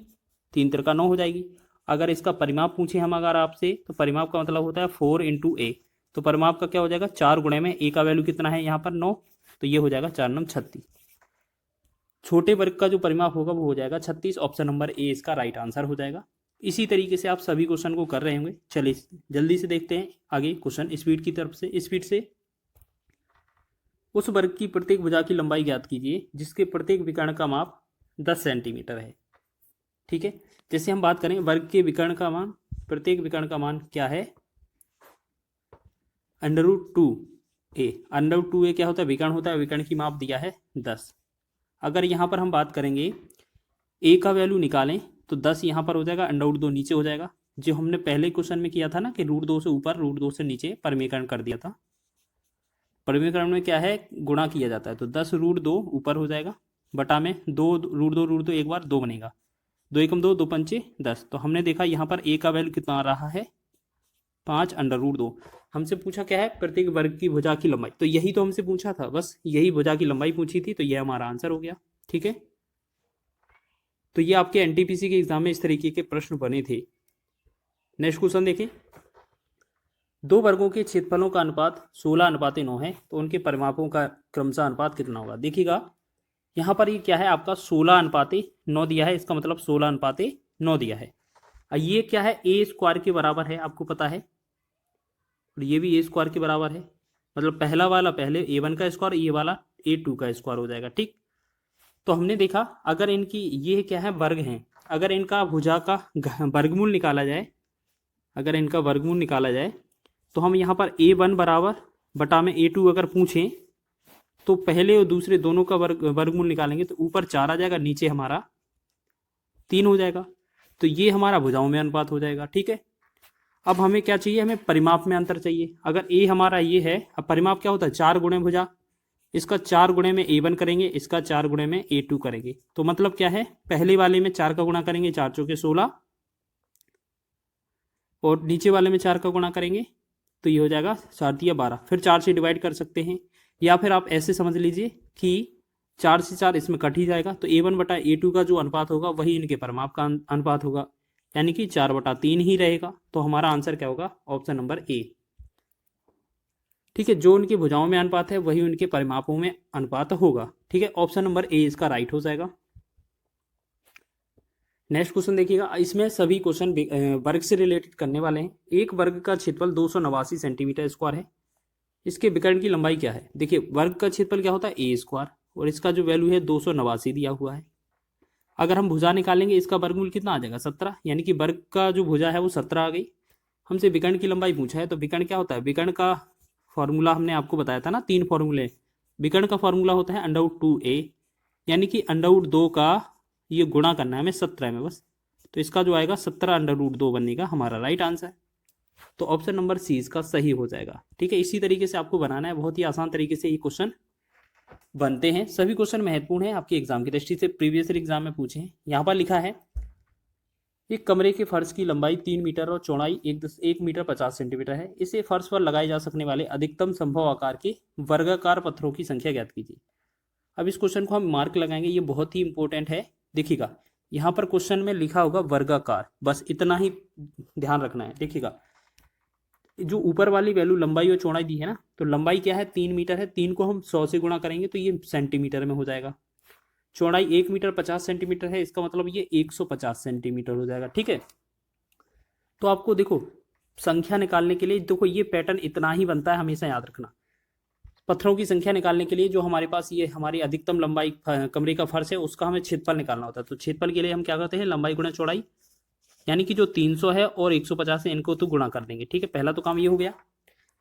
3 त्रिका 9 हो जाएगी। अगर इसका परिमाप पूछे हम अगर आपसे, तो परिमाप का मतलब होता है 4 इंटू ए, तो परिमाप का क्या हो जाएगा, 4 गुणे में ए का वैल्यू कितना है यहाँ पर 9, तो ये हो जाएगा 4 9 36। छोटे वर्ग का जो परिमाप होगा वो हो जाएगा 36, ऑप्शन नंबर ए इसका राइट आंसर हो जाएगा। इसी तरीके से आप सभी क्वेश्चन को कर रहे होंगे। चलिए जल्दी से देखते हैं आगे क्वेश्चन, स्पीड की तरफ से, स्पीड से। उस वर्ग की प्रत्येक भुजा की लंबाई ज्ञात कीजिए जिसके प्रत्येक विकर्ण का माप 10 सेंटीमीटर है, ठीक है। जैसे हम बात करें वर्ग के विकर्ण का मान, प्रत्येक विकर्ण का मान क्या है, √2a। √2a क्या होता है, विकर्ण होता है, विकर्ण की माप दिया है 10। अगर यहाँ पर हम बात करेंगे a का वैल्यू निकालें तो 10 यहाँ पर हो जाएगा, √2 नीचे हो जाएगा, जो हमने पहले क्वेश्चन में किया था ना कि √2 से ऊपर √2 से नीचे परमीकरण कर दिया था। परमीकरण में क्या है, गुणा किया जाता है, तो 10 √2 ऊपर हो जाएगा, बटा में 2 √2 एक बार 2 बनेगा, 2 एकम 2, 2 पंचे 10। तो हमने देखा यहाँ पर a का वैल्यू कितना आ रहा है, 5√2। हमसे पूछा क्या है, प्रत्येक वर्ग की भुजा की लंबाई, तो यही तो हमसे पूछा था, बस यही भुजा की लंबाई पूछी थी, तो यह हमारा आंसर हो गया, ठीक है। तो ये आपके एनटीपीसी के एग्जाम में इस तरीके के प्रश्न बने थे। नेक्स्ट क्वेश्चन देखें, दो वर्गों के क्षेत्रफलों का अनुपात 16:9 है, तो उनके परिमापों का क्रमशः अनुपात कितना होगा। देखिएगा यहाँ पर ये क्या है, आपका 16:9 दिया है, इसका मतलब 16:9 दिया है। और ये क्या है, ए स्क्वायर के बराबर है, आपको पता है, और ये भी ए स्क्वायर के बराबर है। मतलब पहला वाला पहले A1 का स्क्वायर, ये वाला A2 का स्क्वायर हो जाएगा। ठीक, तो हमने देखा अगर इनकी ये क्या है, वर्ग हैं, अगर इनका भुजा का वर्गमूल निकाला जाए, अगर इनका वर्गमूल निकाला जाए तो हम यहाँ पर A1 बराबर बटा में A2 अगर पूछें तो पहले और दूसरे दोनों का वर्गमूल निकालेंगे तो ऊपर 4 आ जाएगा, नीचे हमारा 3 हो जाएगा। तो ये हमारा भुजाओं में अनुपात हो जाएगा। ठीक है, अब हमें क्या चाहिए, हमें परिमाप में अंतर चाहिए। अगर ए हमारा ये है, अब परिमाप क्या होता है, 4 गुणे भुजा, इसका 4 गुणे में A1 करेंगे, इसका 4 गुणे में A2 करेंगे। तो मतलब क्या है, पहले वाले में 4 का गुणा करेंगे, 4 चौके 16, और नीचे वाले में 4 का गुणा करेंगे तो ये हो जाएगा 4 तिया 12। फिर 4 से डिवाइड कर सकते हैं, या फिर आप ऐसे समझ लीजिए कि 4 से 4 इसमें कट ही जाएगा, तो A1 बटा A2 का जो अनुपात होगा वही इनके परिमाप का अनुपात होगा, यानी कि 4/3 ही रहेगा। तो हमारा आंसर क्या होगा, ऑप्शन नंबर ए। ठीक है, जो उनकी भुजाओं में अनुपात है वही उनके परिमापों में अनुपात होगा। ठीक है, ऑप्शन नंबर ए इसका राइट हो जाएगा। नेक्स्ट क्वेश्चन देखिएगा, इसमें सभी क्वेश्चन वर्ग से रिलेटेड करने वाले हैं। एक वर्ग का क्षेत्रफल 289 सेंटीमीटर स्क्वायर है, इसके विकर्ण की लंबाई क्या है। देखिए वर्ग का क्षेत्रफल क्या होता है, ए स्क्वायर, और इसका जो वैल्यू है 289 दिया हुआ है। अगर हम भुजा निकालेंगे, इसका वर्गमूल कितना आ जाएगा, 17, यानी कि वर्ग का जो भुजा है वो 17 आ गई। हमसे विकर्ण की लंबाई पूछा है, तो विकर्ण क्या होता है, विकर्ण का फॉर्मूला हमने आपको बताया था ना, 3 फॉर्मूले। विकर्ण का फॉर्मूला होता है √2a, यानी कि √2 का ये गुणा करना है हमें 17 में बस, तो इसका जो आएगा 17 √2 बनेगा हमारा राइट आंसर। तो ऑप्शन नंबर सी इसका सही हो जाएगा। ठीक है, इसी तरीके से आपको बनाना है, बहुत ही आसान तरीके से ये क्वेश्चन बनते हैं। सभी क्वेश्चन महत्वपूर्ण है आपके एग्जाम की दृष्टि से, प्रीवियस ईयर एग्जाम में पूछे हैं। यहाँ पर लिखा है एक कमरे के फर्श की लंबाई 3 मीटर और चौड़ाई 1 मीटर 50 सेंटीमीटर है। इसे फर्श पर लगाए जा सकने वाले अधिकतम संभव आकार के वर्गाकार पत्थरों की संख्या ज्ञात कीजिए। अब इस क्वेश्चन को हम मार्क लगाएंगे, ये बहुत ही इंपॉर्टेंट है। देखिएगा यहाँ पर क्वेश्चन में लिखा होगा वर्गाकार, बस इतना ही ध्यान रखना है। देखिएगा जो ऊपर वाली वैल्यू लंबाई और चौड़ाई दी है ना, तो लंबाई क्या है, 3 मीटर है, 3 को हम 100 से गुणा करेंगे तो ये सेंटीमीटर में हो जाएगा। चौड़ाई 1 मीटर 50 सेंटीमीटर है, इसका मतलब ये 150 सेंटीमीटर हो जाएगा। ठीक है, तो आपको देखो संख्या निकालने के लिए, देखो ये पैटर्न इतना ही बनता है, हमेशा याद रखना। पत्थरों की संख्या निकालने के लिए जो हमारे पास ये हमारी अधिकतम लंबाई कमरे का फर्श है उसका हमें क्षेत्रफल निकालना होता है। तो क्षेत्रफल के लिए हम क्या करते हैं, लंबाई गुणा चौड़ाई, यानी कि जो 300 है और 150 है इनको तो गुणा कर देंगे। ठीक है, पहला तो काम ये हो गया।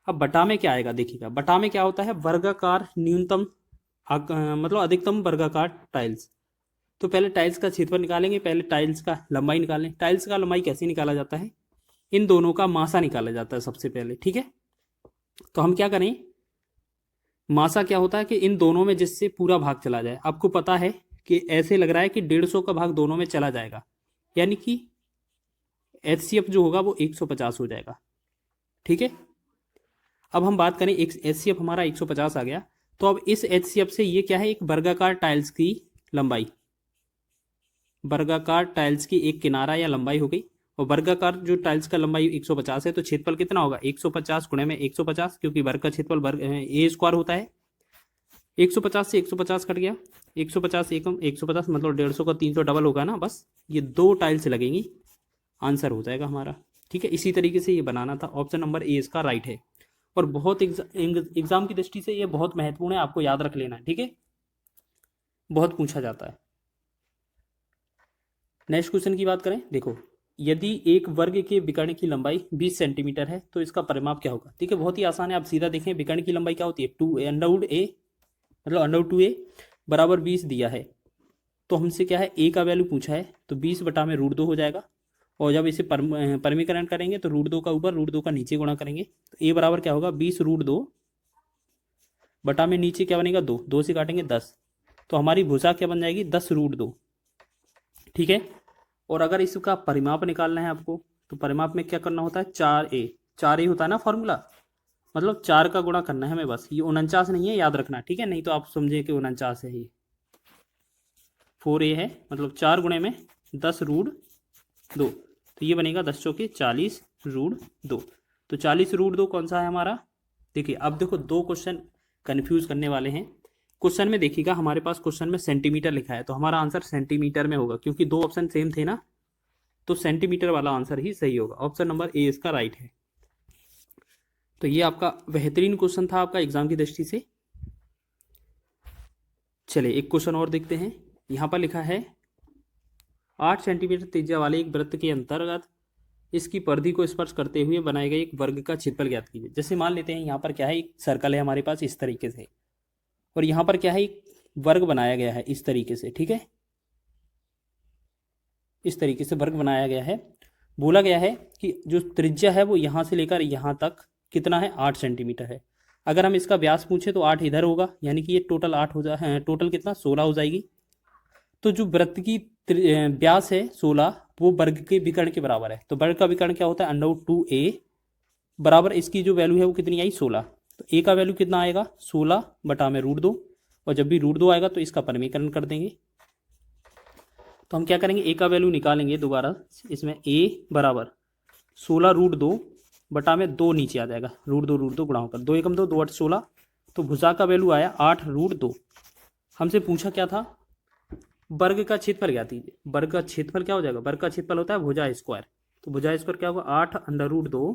अब बटा में क्या आएगा, देखिएगा बटा में क्या होता है, वर्गाकार न्यूनतम मतलब अधिकतम वर्गाकार टाइल्स। तो पहले टाइल्स का क्षेत्रफल निकालेंगे, पहले टाइल्स का लंबाई निकालें। टाइल्स का लंबाई कैसे निकाला जाता है, इन दोनों का मासा निकाला जाता है सबसे पहले। ठीक है, तो हम क्या करें, मासा क्या होता है कि इन दोनों में जिससे पूरा भाग चला जाए। आपको पता है कि ऐसे लग रहा है कि 150 का भाग दोनों में चला जाएगा, यानी कि HCF जो होगा वो 150 हो जाएगा। ठीक है, अब हम बात करें HCF हमारा 150 आ गया, तो अब इस HCF से ये क्या है, एक वर्गाकार टाइल्स की लंबाई, वर्गाकार टाइल्स की एक किनारा या लंबाई हो गई। और वर्गाकार जो टाइल्स का लंबाई 150 है, तो क्षेत्रफल कितना होगा, 150 गुणे में 150, क्योंकि वर्ग का क्षेत्रफल वर्ग ए स्क्वायर होता है। 150 से 150 कट गया, 150 एकम 150 मतलब 150 का 300 डबल होगा ना, बस ये 2 टाइल्स लगेंगी, आंसर हो जाएगा हमारा। ठीक है, इसी तरीके से ये बनाना था, ऑप्शन नंबर ए इसका राइट है। और बहुत एग्जाम की दृष्टि से ये बहुत महत्वपूर्ण है, आपको याद रख लेना है। ठीक है, बहुत पूछा जाता है। नेक्स्ट क्वेश्चन की बात करें, देखो यदि एक वर्ग के विकर्ण की लंबाई 20 सेंटीमीटर है तो इसका परिमाप क्या होगा। ठीक है, बहुत ही आसान है, आप सीधा देखें विकर्ण की लंबाई क्या होती है, 2a मतलब √2a बराबर 20 दिया है। तो हमसे क्या है, a का वैल्यू पूछा है, तो 20 बटा में √2 हो जाएगा। और जब इसे परिमीकरण करेंगे तो √2 का ऊपर √2 का नीचे गुणा करेंगे, तो a बराबर क्या होगा, 20 √2 बटा में नीचे क्या बनेगा, 2, 2 से काटेंगे 10, तो हमारी भुजा क्या बन जाएगी, 10 √2। ठीक है, और अगर इसका परिमाप निकालना है आपको, तो परिमाप में क्या करना होता है, 4a होता है ना फॉर्मूला, मतलब 4 का गुणा करना है हमें बस। ये 49 नहीं है, याद रखना। ठीक है, नहीं तो आप समझे कि 49 है, ये 4a है, मतलब 4 गुणे में 10 √2, तो ये बनेगा 10 चौके 40 √2। तो 40√2 कौन सा है हमारा? देखिए अब देखो दो क्वेश्चन कन्फ्यूज करने वाले हैं। क्वेश्चन में देखिएगा हमारे पास क्वेश्चन में सेंटीमीटर लिखा है, तो हमारा आंसर सेंटीमीटर में होगा, क्योंकि दो ऑप्शन सेम थे ना, तो सेंटीमीटर वाला आंसर ही सही होगा। ऑप्शन नंबर ए इसका राइट है। तो ये आपका बेहतरीन क्वेश्चन था आपका एग्जाम की दृष्टि से। चलिए एक क्वेश्चन और देखते हैं। यहाँ पर लिखा है 8 सेंटीमीटर त्रिज्या वाले एक वृत्त के अंतर्गत इसकी परिधि को स्पर्श करते हुए बनाए गए एक वर्ग का क्षेत्रफल ज्ञात कीजिए। जैसे मान लेते हैं यहाँ पर क्या है, एक सर्कल है हमारे पास इस तरीके से, और यहाँ पर क्या है, एक वर्ग बनाया गया है इस तरीके से, ठीक है, इस तरीके से वर्ग बनाया गया है। बोला गया है कि जो त्रिज्या है वो यहाँ से लेकर यहाँ तक कितना है, 8 सेंटीमीटर है। अगर हम इसका व्यास पूछे तो 8 इधर होगा, यानी कि ये टोटल 8 हो जाए, टोटल कितना 16 हो जाएगी। तो जो वृत्त की व्यास है 16, वो वर्ग के विकर्ण के बराबर है। तो वर्ग का विकर्ण क्या होता है, √2a बराबर इसकी जो वैल्यू है वो कितनी आई, 16। तो a का वैल्यू कितना आएगा, 16 बटा में √2, और जब भी √2 आएगा तो इसका परिमीकरण कर देंगे। तो हम क्या करेंगे, a का वैल्यू निकालेंगे दोबारा, इसमें a बराबर 16√2 बटा में 2 नीचे आ जाएगा, √2 गुणा होकर 2 एकम 2, 2 8 16। तो भुजा का वैल्यू आया 8√2। हमसे पूछा क्या था, वर्ग का क्षेत्रफल ज्ञात कीजिए। वर्ग का क्षेत्रफल क्या हो जाएगा, वर्ग का क्षेत्रफल होता है भुजा स्क्वायर। तो भुजा स्क्वायर क्या होगा, 8√2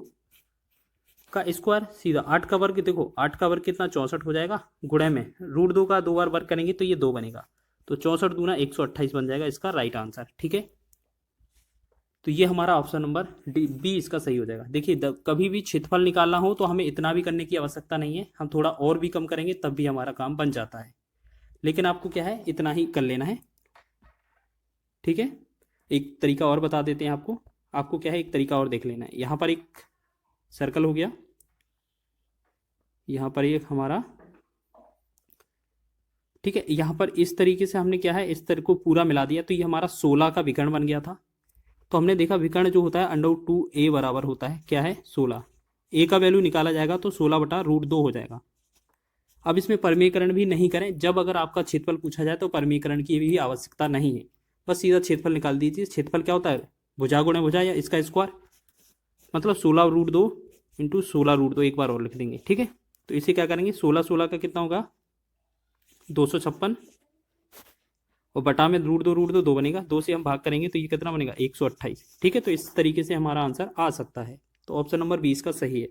का स्क्वायर, सीधा 8 का वर्ग, देखो 8 का वर्ग कितना 64 हो जाएगा, गुणे में √2 का 2 बार वर्ग करेंगे तो ये 2 बनेगा, तो 64 दूना 128 बन जाएगा इसका राइट आंसर, ठीक है। तो ये हमारा ऑप्शन नंबर बी इसका सही हो जाएगा। देखिए कभी भी क्षेत्रफल निकालना हो तो हमें इतना भी करने की आवश्यकता नहीं है, हम थोड़ा और भी कम करेंगे तब भी हमारा काम बन जाता है, लेकिन आपको क्या है, इतना ही कर लेना है, ठीक है। एक तरीका और बता देते हैं आपको, आपको क्या है, एक तरीका और देख लेना है। यहाँ पर एक सर्कल हो गया, यहाँ पर एक हमारा, ठीक है, यहाँ पर इस तरीके से हमने क्या है, इस तरह को पूरा मिला दिया, तो ये हमारा 16 का विकर्ण बन गया था। तो हमने देखा विकर्ण जो होता है √2a बराबर होता है क्या है, 16। a का वैल्यू निकाला जाएगा तो 16 बटा √2 हो जाएगा। अब इसमें परिमीकरण भी नहीं करें, जब अगर आपका क्षेत्रफल पूछा जाए तो परिमीकरण की भी आवश्यकता नहीं है, बस सीधा क्षेत्रफल निकाल दीजिए। क्षेत्रफल क्या होता है, भुजा गुणे भुजा या इसका स्क्वायर, मतलब 16√2 इंटू 16√2, एक बार और लिख देंगे, ठीक है। तो इसे क्या करेंगे, 16 का कितना होगा 256, और बटा में √2 2 बनेगा, 2 से हम भाग करेंगे तो ये कितना बनेगा 128, ठीक है। तो इस तरीके से हमारा आंसर आ सकता है। तो ऑप्शन नंबर 20 का सही है।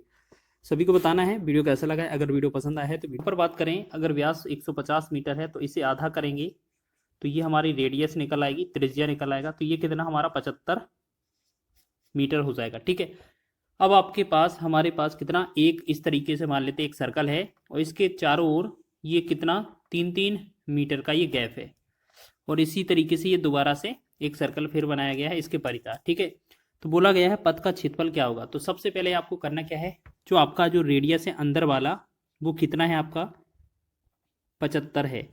सभी को बताना है वीडियो कैसा लगा है, अगर वीडियो पसंद आया है तो वीडियो पर बात करें। अगर व्यास 150 मीटर है तो इसे आधा करेंगे तो ये हमारी रेडियस निकल आएगी, त्रिज्या निकल आएगा, तो ये कितना हमारा 75 मीटर हो जाएगा, ठीक है। अब आपके पास, हमारे पास कितना, एक इस तरीके से मान लेते हैं एक सर्कल है और इसके चारों ओर ये कितना 3-3 मीटर का ये गैप है, और इसी तरीके से ये दोबारा से एक सर्कल फिर बनाया गया है इसके परिता, ठीक है। तो बोला गया है पथ का क्षेत्रफल क्या होगा। तो सबसे पहले आपको करना क्या है, जो आपका जो रेडियस है अंदर वाला वो कितना है, आपका 75 है,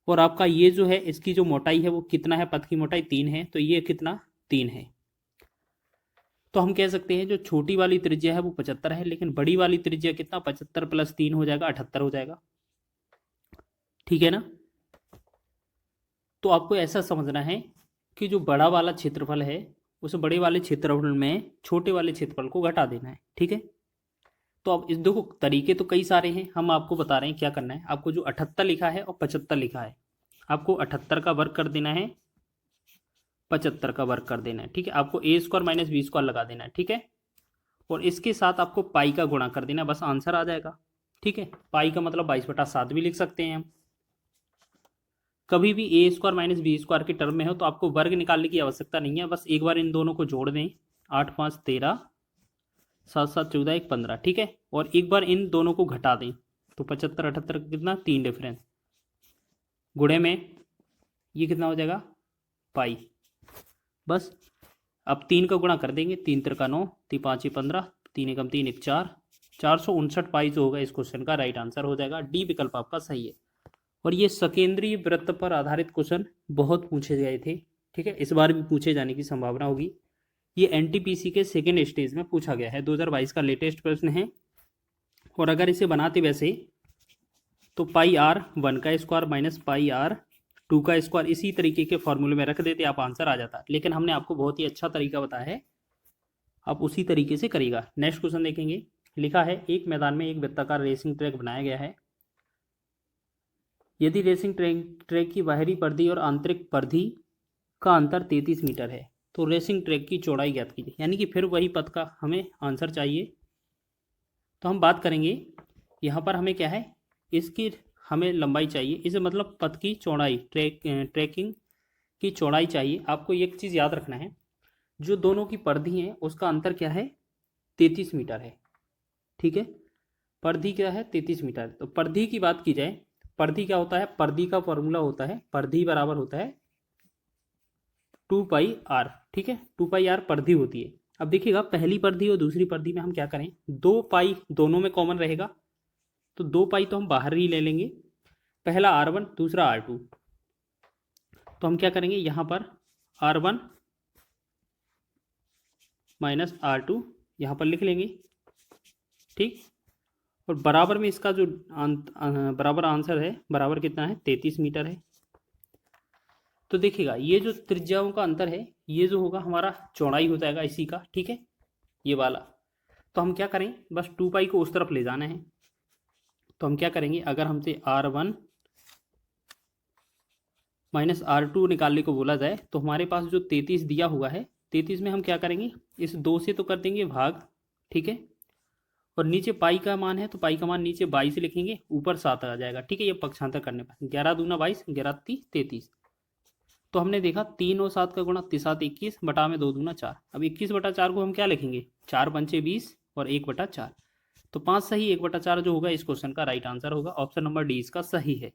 और आपका ये जो है इसकी जो मोटाई है वो कितना है, पथ की मोटाई 3 है, तो ये कितना 3 है। तो हम कह सकते हैं जो छोटी वाली त्रिज्या है वो 75 है, लेकिन बड़ी वाली त्रिज्या कितना, 75 + 3 हो जाएगा 78 हो जाएगा, ठीक है ना। तो आपको ऐसा समझना है कि जो बड़ा वाला क्षेत्रफल है उस बड़े वाले क्षेत्रफल में छोटे वाले क्षेत्रफल को घटा देना है, ठीक है। तो अब इस देखो तरीके तो कई सारे हैं, हम आपको बता रहे हैं क्या करना है। आपको जो 78 लिखा है और 75 लिखा है, आपको 78 का वर्ग कर देना है, 75 का वर्ग कर देना है, ठीक है। आपको a² - b² लगा देना है, ठीक है, और इसके साथ आपको पाई का गुणा कर देना, बस आंसर आ जाएगा, ठीक है। पाई का मतलब 22/7 भी लिख सकते हैं हम। कभी भी a² - b² के टर्म में हो तो आपको वर्ग निकालने की आवश्यकता नहीं है, बस एक बार इन दोनों को जोड़ दें, 8 5 13, 7 7 14 1 15, ठीक है, और एक बार इन दोनों को घटा दें तो 75 78 का कितना 3 डिफरेंस, गुणे में ये कितना हो जाएगा पाई, बस। अब 3 का गुणा कर देंगे, 3 3 का 9, 3 5 15, 3 एकम 3 1 4, 459 पाई जो होगा इस क्वेश्चन का राइट आंसर हो जाएगा। डी विकल्प आपका सही है। और ये सकेंद्रीय वृत्त पर आधारित क्वेश्चन बहुत पूछे गए थे, ठीक है, इस बार भी पूछे जाने की संभावना होगी। ये एनटीपीसी के सेकेंड स्टेज में पूछा गया है, 2022 का लेटेस्ट प्रश्न है। और अगर इसे बनाते वैसे तो πr1 का स्क्वायर माइनस πr2 का स्क्वायर इसी तरीके के फॉर्मूले में रख देते, आप आंसर आ जाता। लेकिन हमने आपको बहुत ही अच्छा तरीका बताया है, आप उसी तरीके से करिएगा। नेक्स्ट क्वेश्चन देखेंगे। लिखा है एक मैदान में एक वृत्ताकार रेसिंग ट्रैक बनाया गया है। यदि रेसिंग ट्रैक की बाहरी परिधि और आंतरिक परिधि का अंतर 33 मीटर है तो रेसिंग ट्रैक की चौड़ाई ज्ञात कीजिए। यानी कि फिर वही पथ का हमें आंसर चाहिए। तो हम बात करेंगे यहाँ पर हमें क्या है, इसकी हमें लंबाई चाहिए, इसे मतलब पथ की चौड़ाई, ट्रैकिंग की चौड़ाई चाहिए। आपको एक चीज़ याद रखना है, जो दोनों की परिधि है उसका अंतर क्या है, 33 मीटर है। ठीक है, परिधि क्या है, 33 मीटर। तो परिधि की बात की जाए, परिधि क्या होता है, परिधि का फॉर्मूला होता है, परिधि बराबर होता है 2πr। ठीक है, 2πr परिधि होती है। अब देखिएगा पहली परिधि और दूसरी परिधि में हम क्या करें, 2π दोनों में कॉमन रहेगा, तो 2π तो हम बाहर ही ले लेंगे, पहला r1 दूसरा r2। तो हम क्या करेंगे, यहाँ पर r1 माइनस r2 यहाँ पर लिख लेंगे। ठीक, और बराबर में इसका जो बराबर आंसर है, बराबर कितना है, 33 मीटर है। तो देखिएगा ये जो त्रिज्याओं का अंतर है, ये जो होगा हमारा चौड़ाई हो जाएगा इसी का। ठीक है, ये वाला। तो हम क्या करें, बस 2π को उस तरफ ले जाना है। तो हम क्या करेंगे, अगर हमसे r1 माइनस r2 निकालने को बोला जाए तो हमारे पास जो 33 दिया हुआ है, 33 में हम क्या करेंगे, इस 2 से तो कर देंगे भाग। ठीक है, और नीचे पाई का मान है तो पाई का मान नीचे 22 लिखेंगे, ऊपर 7 आ जाएगा। ठीक है, ये पक्षांतर करने पर 11 दूना 22, 11 3 33। तो हमने देखा 3 और 7 का गुणा, 7 21 बटा में 2 दूना 4। अब 21 बटा 4 को हम क्या लिखेंगे, 4 पंचे 20 और 1 बटा 4। तो 5 सही 1 बटा 4 जो होगा इस क्वेश्चन का राइट आंसर होगा। ऑप्शन नंबर डी इसका सही है।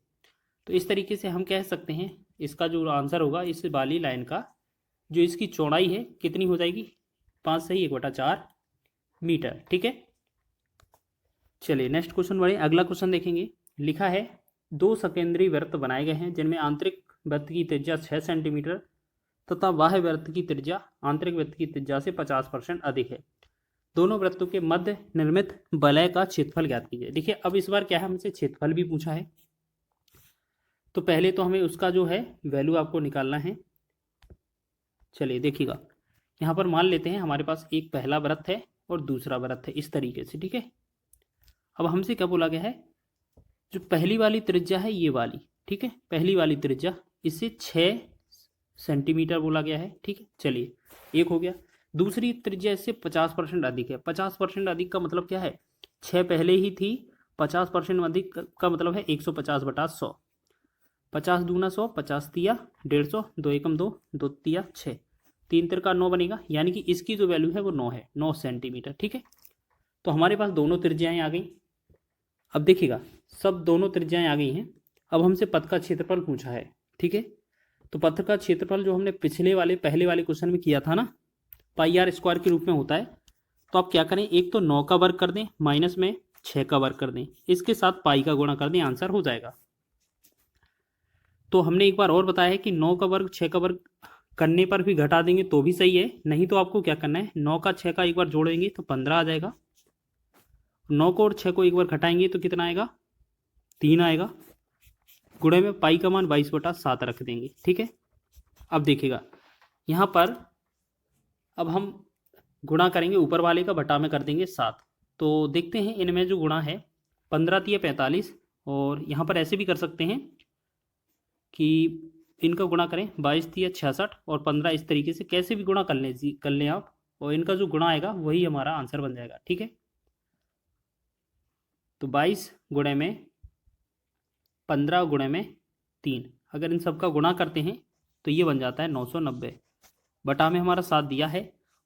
तो इस तरीके से हम कह सकते हैं इसका जो आंसर होगा, इस वाली लाइन का जो इसकी चौड़ाई है कितनी हो जाएगी, 5 सही 1 बटा 4 मीटर। ठीक है, चलिए नेक्स्ट क्वेश्चन बढ़े। अगला क्वेश्चन देखेंगे। लिखा है 2 सकेंद्री वृत्त बनाए गए हैं जिनमें आंतरिक वृत्त की त्रिज्या 6 सेंटीमीटर तथा बाह्य वृत्त की त्रिज्या आंतरिक वृत्त की त्रिज्या से 50% अधिक है। दोनों वृत्तों के मध्य निर्मित वलय का क्षेत्रफल ज्ञात कीजिए। देखिए अब इस बार क्या है, हमसे क्षेत्रफल भी पूछा है। तो पहले तो हमें उसका जो है वैल्यू आपको निकालना है। चलिए देखिएगा, यहाँ पर मान लेते हैं हमारे पास एक पहला वृत्त है और दूसरा वृत्त है इस तरीके से। ठीक है, अब हमसे क्या बोला गया है, जो पहली वाली त्रिज्या है ये वाली, ठीक है, पहली वाली त्रिज्या, इससे 6 सेंटीमीटर बोला गया है। ठीक है, चलिए एक हो गया। दूसरी त्रिज्या इससे 50% अधिक है। 50% अधिक का मतलब क्या है, 6 पहले ही थी, 50% अधिक का मतलब है 150 बटा 100। 50 दूना 100, 50 तिया 150, 2 एकम 2, 2 तिया 6, 3 तिरका 9 बनेगा। यानी कि इसकी जो वैल्यू है वो 9 है, 9 सेंटीमीटर। ठीक है, तो हमारे पास दोनों त्रिज्याएँ आ गई। अब देखिएगा सब दोनों त्रिज्याएँ आ गई हैं। अब हमसे पथ का क्षेत्रफल पूछा है। ठीक है, तो पथ का क्षेत्रफल जो हमने पिछले वाले पहले वाले क्वेश्चन में किया था ना, πr² के रूप में होता है। तो आप क्या करें, एक तो 9 का वर्ग कर दें, माइनस में 6 का वर्ग कर दें, इसके साथ पाई का गुणा कर दें, आंसर हो जाएगा। तो हमने एक बार और बताया है कि 9 का वर्ग 6 का वर्ग करने पर भी घटा देंगे तो भी सही है, नहीं तो आपको क्या करना है, 9 का 6 का एक बार जोड़ेंगे तो 15 आ जाएगा। 9 को और 6 को एक बार घटाएंगे तो कितना आएगा, 3 आएगा। गुणे में पाई का मान 22 बटा 7 रख देंगे। ठीक है, अब देखिएगा यहाँ पर अब हम गुणा करेंगे, ऊपर वाले का बटा में कर देंगे 7। तो देखते हैं इनमें जो गुणा है, 15 तिया 45, और यहाँ पर ऐसे भी कर सकते हैं कि इनका गुणा करें, 22 तिया 66 और 15, इस तरीके से कैसे भी गुणा कर लें आप, और इनका जो गुणा आएगा वही हमारा आंसर बन जाएगा। ठीक है, तो 22 गुणे में 15 गुणे में 3, अगर इन सब का गुणा करते हैं तो ये बन जाता है 990। बटा में हमारा 7 दिया है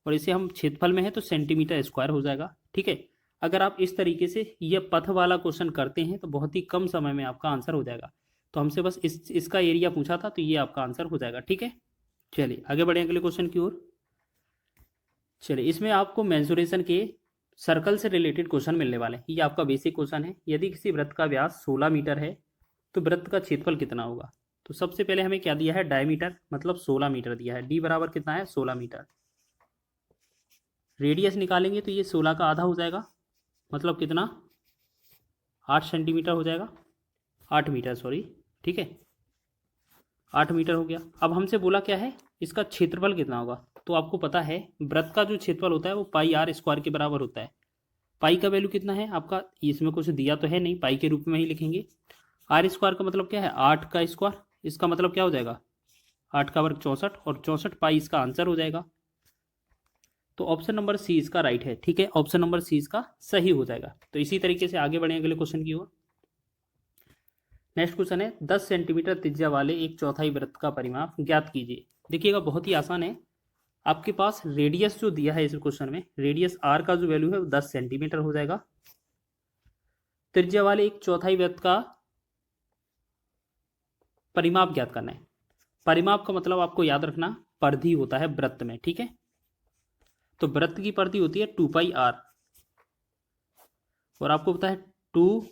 और इसे हम क्षेत्रफल में है तो सेंटीमीटर स्क्वायर हो जाएगा। ठीक है, अगर आप इस तरीके से ये पथ वाला क्वेश्चन करते हैं तो बहुत ही कम समय में आपका आंसर हो जाएगा। तो हमसे बस इसका एरिया पूछा था तो ये आपका आंसर हो जाएगा। ठीक है, चलिए आगे बढ़े अगले क्वेश्चन की ओर। चलिए इसमें आपको मेंसुरेशन के सर्कल से रिलेटेड क्वेश्चन मिलने वाले हैं। ये आपका बेसिक क्वेश्चन है। यदि किसी वृत्त का व्यास 16 मीटर है तो वृत्त का क्षेत्रफल कितना होगा। तो सबसे पहले हमें क्या दिया है, डायमीटर मतलब 16 मीटर दिया है। डी बराबर कितना है, 16 मीटर। रेडियस निकालेंगे तो ये 16 का आधा हो जाएगा, मतलब कितना, 8 सेंटीमीटर हो जाएगा, 8 मीटर सॉरी। ठीक है, 8 मीटर हो गया। अब हमसे बोला क्या है, इसका क्षेत्रफल कितना होगा। तो आपको पता है वृत्त का जो क्षेत्रफल होता है वो पाई आर स्क्वायर के बराबर होता है। पाई का वैल्यू कितना है आपका, इसमें कुछ दिया तो है नहीं, पाई के रूप में ही लिखेंगे। आर स्क्वायर का मतलब क्या है, 8 का स्क्वायर, इसका मतलब क्या हो जाएगा 8 का वर्ग 64, और 64 पाई इसका आंसर हो जाएगा। तो ऑप्शन नंबर सी इसका राइट है। ठीक है, ऑप्शन नंबर सी इसका सही हो जाएगा। तो इसी तरीके से आगे बढ़े अगले क्वेश्चन की ओर। नेक्स्ट क्वेश्चन है 10 सेंटीमीटर त्रिज्या वाले एक चौथाई वृत्त का परिमाप ज्ञात कीजिए। देखिएगा बहुत ही आसान है, आपके पास रेडियस जो दिया है इस क्वेश्चन में, रेडियस आर का जो वैल्यू है वो 10 सेंटीमीटर हो जाएगा। त्रिज्या वाले एक चौथाई वृत्त का परिमाप ज्ञात करना है। परिमाप का मतलब आपको याद रखना परिधि होता है वृत्त में। ठीक है, तो वृत्त की परिधि होती है 2 पाई आर, और आपको पता है 2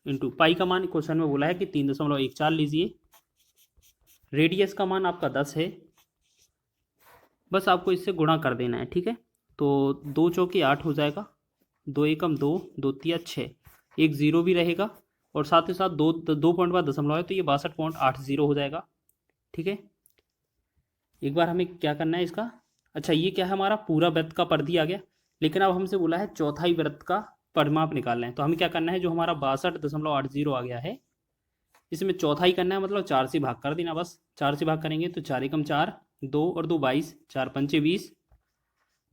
इंटू पाई का मान क्वेश्चन में बोला है कि 3.14 लीजिए। रेडियस का मान आपका 10 है, बस आपको इससे गुणा कर देना है। ठीक है, तो 2 चौके 8 हो जाएगा, 2 एकम 2, 2 तिया 6, एक जीरो भी रहेगा, और साथ ही साथ दो पॉइंट बाद दशमलव है तो ये 62.80 हो जाएगा। ठीक है, एक बार हमें क्या करना है इसका, अच्छा ये क्या है हमारा पूरा वृत्त का परिधि आ गया, लेकिन अब हमसे बोला है चौथाई वृत्त का परिमाप निकालना है। तो हमें क्या करना है, जो हमारा 62.80 आ गया है इसमें चौथाई करना है, मतलब 4 से भाग कर देना। बस 4 से भाग करेंगे तो 4 एकम 4, 2 और 2 22, 4 पंचे 20,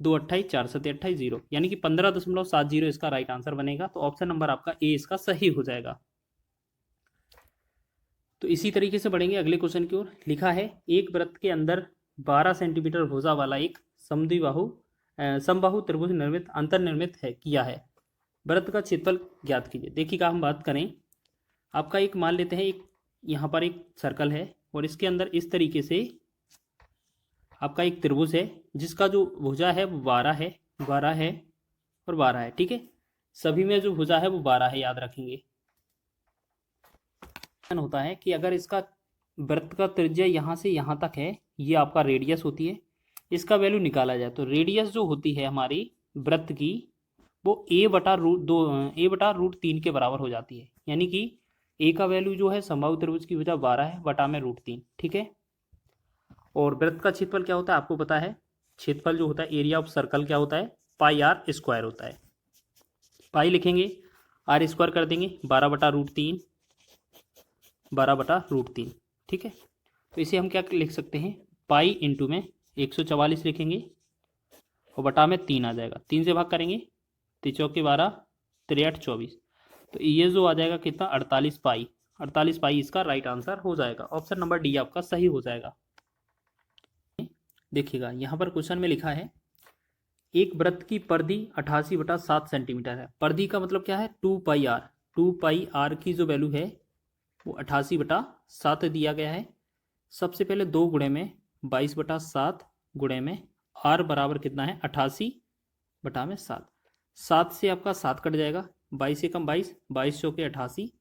2 28, 4 सत्ते 28, 0, यानी कि 15.70 इसका राइट आंसर बनेगा। तो ऑप्शन नंबर आपका ए इसका सही हो जाएगा। तो इसी तरीके से बढ़ेंगे अगले क्वेश्चन की ओर। लिखा है एक वृत्त के अंदर 12 सेंटीमीटर भुजा वाला एक समबाहु त्रिभुज निर्मित अंतर्निर्मित है किया है। वृत्त का क्षेत्रफल ज्ञात कीजिए। देखिएगा हम बात करें, आपका एक मान लेते हैं, एक यहाँ पर एक सर्कल है और इसके अंदर इस तरीके से आपका एक त्रिभुज है जिसका जो भुजा है वो 12 है, 12 है और 12 है। ठीक है, सभी में जो भुजा है वो 12 है, याद रखेंगे। होता है कि अगर इसका वृत्त का त्रिज्या यहाँ से यहाँ तक है, ये आपका रेडियस होती है, इसका वैल्यू निकाला जाए तो रेडियस जो होती है हमारी वृत्त की वो a/√3 के बराबर हो जाती है। यानी कि a का वैल्यू जो है समबाहु त्रिभुज की भुजा 12 है बटा में √3। ठीक है, और वृत्त का क्षेत्रफल क्या होता है आपको पता है, क्षेत्रफल जो होता है एरिया ऑफ सर्कल क्या होता है, पाई आर स्क्वायर होता है। पाई लिखेंगे, आर स्क्वायर कर देंगे 12/√3, 12/√3। ठीक है, तो इसे हम क्या लिख सकते हैं, पाई इंटू में 144 लिखेंगे और बटा में 3 आ जाएगा, 3 से भाग करेंगे 3 चौके 12, 3 24, तो ये जो आ जाएगा कितना 48 पाई। 48 पाई इसका राइट आंसर हो जाएगा। ऑप्शन नंबर डी आपका सही हो जाएगा। देखिएगा यहाँ पर क्वेश्चन में लिखा है एक वृत्त की परिधि 88/7 सेंटीमीटर है। परिधि का मतलब क्या है 2 पाई आर। 2 पाई आर की जो वैल्यू है वो 88/7 दिया गया है। सबसे पहले 2 गुणे में 22/7 गुणे में आर बराबर कितना है 88/7। 7 से आपका 7 कट जाएगा, 22 एकम 22, 22 चौके 88,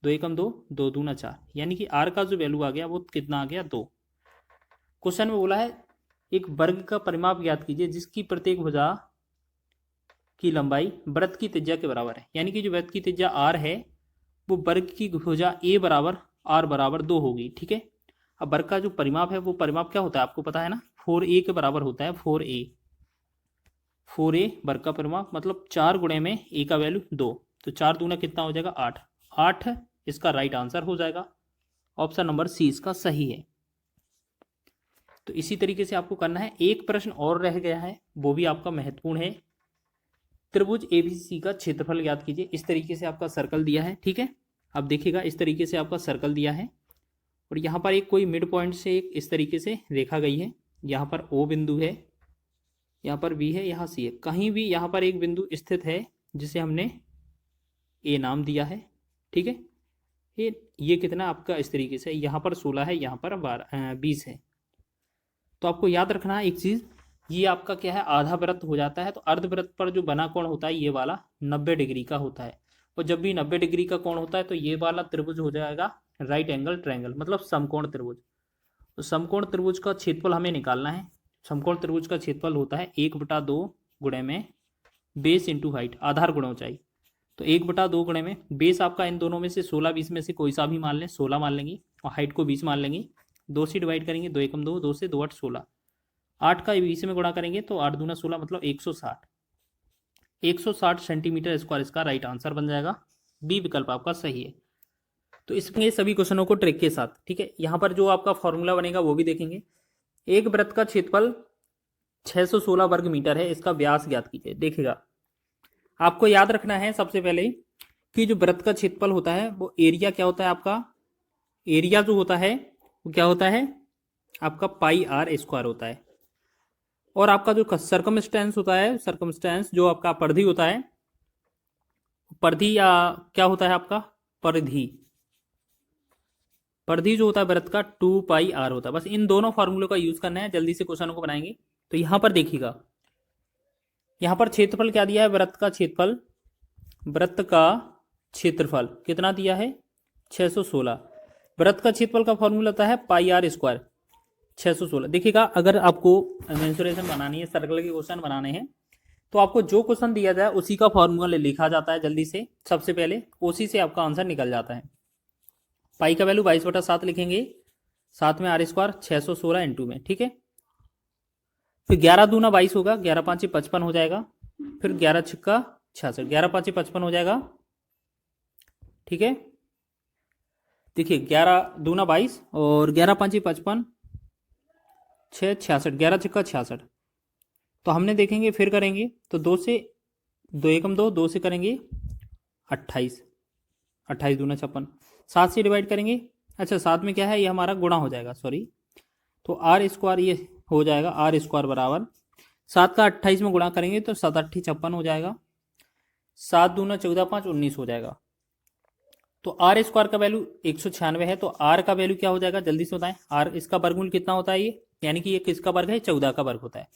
2 एकम 2, 2 दूना 4, यानी कि आर का जो वैल्यू आ गया वो कितना आ गया 2। क्वेश्चन में बोला है एक वर्ग का परिमाप ज्ञात कीजिए जिसकी प्रत्येक भुजा की लंबाई वृत्त की त्रिज्या के बराबर है। यानी कि जो वृत्त की त्रिज्या आर है वो वर्ग की भुजा ए बराबर आर बराबर 2 होगी। ठीक है, अब वर्ग का जो परिमाप है वो परिमाप क्या होता है आपको पता है ना, 4a के बराबर होता है। 4a वर्ग का परिमाप मतलब 4 गुणे में a का वैल्यू 2, तो 4 दूना कितना हो जाएगा 8। 8 इसका राइट आंसर हो जाएगा। ऑप्शन नंबर सी इसका सही है। तो इसी तरीके से आपको करना है। एक प्रश्न और रह गया है, वो भी आपका महत्वपूर्ण है। त्रिभुज एबीसी का क्षेत्रफल ज्ञात कीजिए। इस तरीके से आपका सर्कल दिया है। ठीक है, अब देखिएगा इस तरीके से आपका सर्कल दिया है और यहाँ पर एक कोई मिड पॉइंट से एक इस तरीके से रेखा गई है। यहाँ पर ओ बिंदु है, यहाँ पर बी है, यहाँ सी है। कहीं भी यहाँ पर एक बिंदु स्थित है जिसे हमने ए नाम दिया है। ठीक है, ये कितना आपका इस तरीके से, यहाँ पर 16 है, यहाँ पर 20 है। तो आपको याद रखना है एक चीज़, ये आपका क्या है आधा वृत्त हो जाता है। तो अर्धवृत्त पर जो बना कोण होता है ये वाला 90 डिग्री का होता है, और जब भी 90 डिग्री का कोण होता है तो ये वाला त्रिभुज हो जाएगा राइट एंगल ट्रायंगल, मतलब समकोण त्रिभुज। तो समकोण त्रिभुज का क्षेत्रफल हमें निकालना है। समकोण त्रिभुज का क्षेत्रफल होता है 1/2 गुणे में बेस इंटू हाइट, आधार गुणा ऊंचाई। तो 1/2 गुणे में बेस आपका इन दोनों में से 16 20 में से कोई सा भी मान लें, 16 मान लेंगे, और हाइट को 20 मान लेंगे। 2 से डिवाइड करेंगे, 2 एकम 2, 2 से 2 8 16। 8 का 20 में गुणा करेंगे तो 8 दूना 16 मतलब 160। 160 सेंटीमीटर स्क्वायर इसका राइट आंसर बन जाएगा। बी विकल्प आपका सही है। तो इसमें सभी क्वेश्चनों को ट्रिक के साथ, ठीक है। यहाँ पर जो आपका फॉर्मूला बनेगा वो भी देखेंगे। एक वृत्त का क्षेत्रफल 616 वर्ग मीटर है, इसका व्यास ज्ञात कीजिए। देखिएगा, आपको याद रखना है सबसे पहले कि जो वृत्त का क्षेत्रफल होता है वो एरिया क्या होता है आपका, एरिया जो होता है वो क्या होता है आपका पाई आर स्क्वायर होता है। और आपका जो सर्कमस्टेंस होता है, सर्कमस्टेंस जो आपका परिधि होता है, परिधि या क्या होता है आपका परिधि, परिधि जो होता है वृत्त का 2 पाई आर होता है। बस इन दोनों फॉर्मूलों का यूज करना है, जल्दी से क्वेश्चनों को बनाएंगे। तो यहां पर देखिएगा, यहां पर क्षेत्रफल क्या दिया है, वृत्त का क्षेत्रफल, वृत्त का क्षेत्रफल कितना दिया है 616। वृत्त का क्षेत्रफल का फॉर्मूला होता है पाई आर स्क्वायर 616। देखिएगा, अगर आपको मेंसुरेशन बनानी है, सर्कल के क्वेश्चन बनाने हैं, तो आपको जो क्वेश्चन दिया जाए उसी का फॉर्मूला लिखा जाता है जल्दी से, सबसे पहले उसी से आपका आंसर निकल जाता है। पाई का वैल्यू 22/7 लिखेंगे, साथ में आर स्क्वायर 616 इंटू में, ठीक है। फिर 11 दूना 22 होगा, 11 5 55 हो जाएगा, फिर 11 6 66, 11 5 55 हो जाएगा, ठीक है। देखिए 11 दूना 22 और 11 5 55, 6 66, 11 6 66। तो हमने देखेंगे फिर करेंगे तो 2 से 2 एकम 2, 2 से करेंगे 28, 28 दूना 56, 7 से डिवाइड करेंगे। अच्छा 7 में क्या है, ये हमारा गुणा हो जाएगा, सॉरी। तो आर स्क्वायर ये हो जाएगा, आर स्क्वायर बराबर 7 का 28 में गुणा करेंगे तो 7 8 56 हो जाएगा, 7 दूना 14 5 19 हो जाएगा। तो आर स्क्वायर का वैल्यू 196 है, तो आर का वैल्यू क्या हो जाएगा जल्दी से बताएं। आर इसका वर्गमूल कितना होता है, ये यानी कि ये किसका वर्ग है, 14 का वर्ग होता है।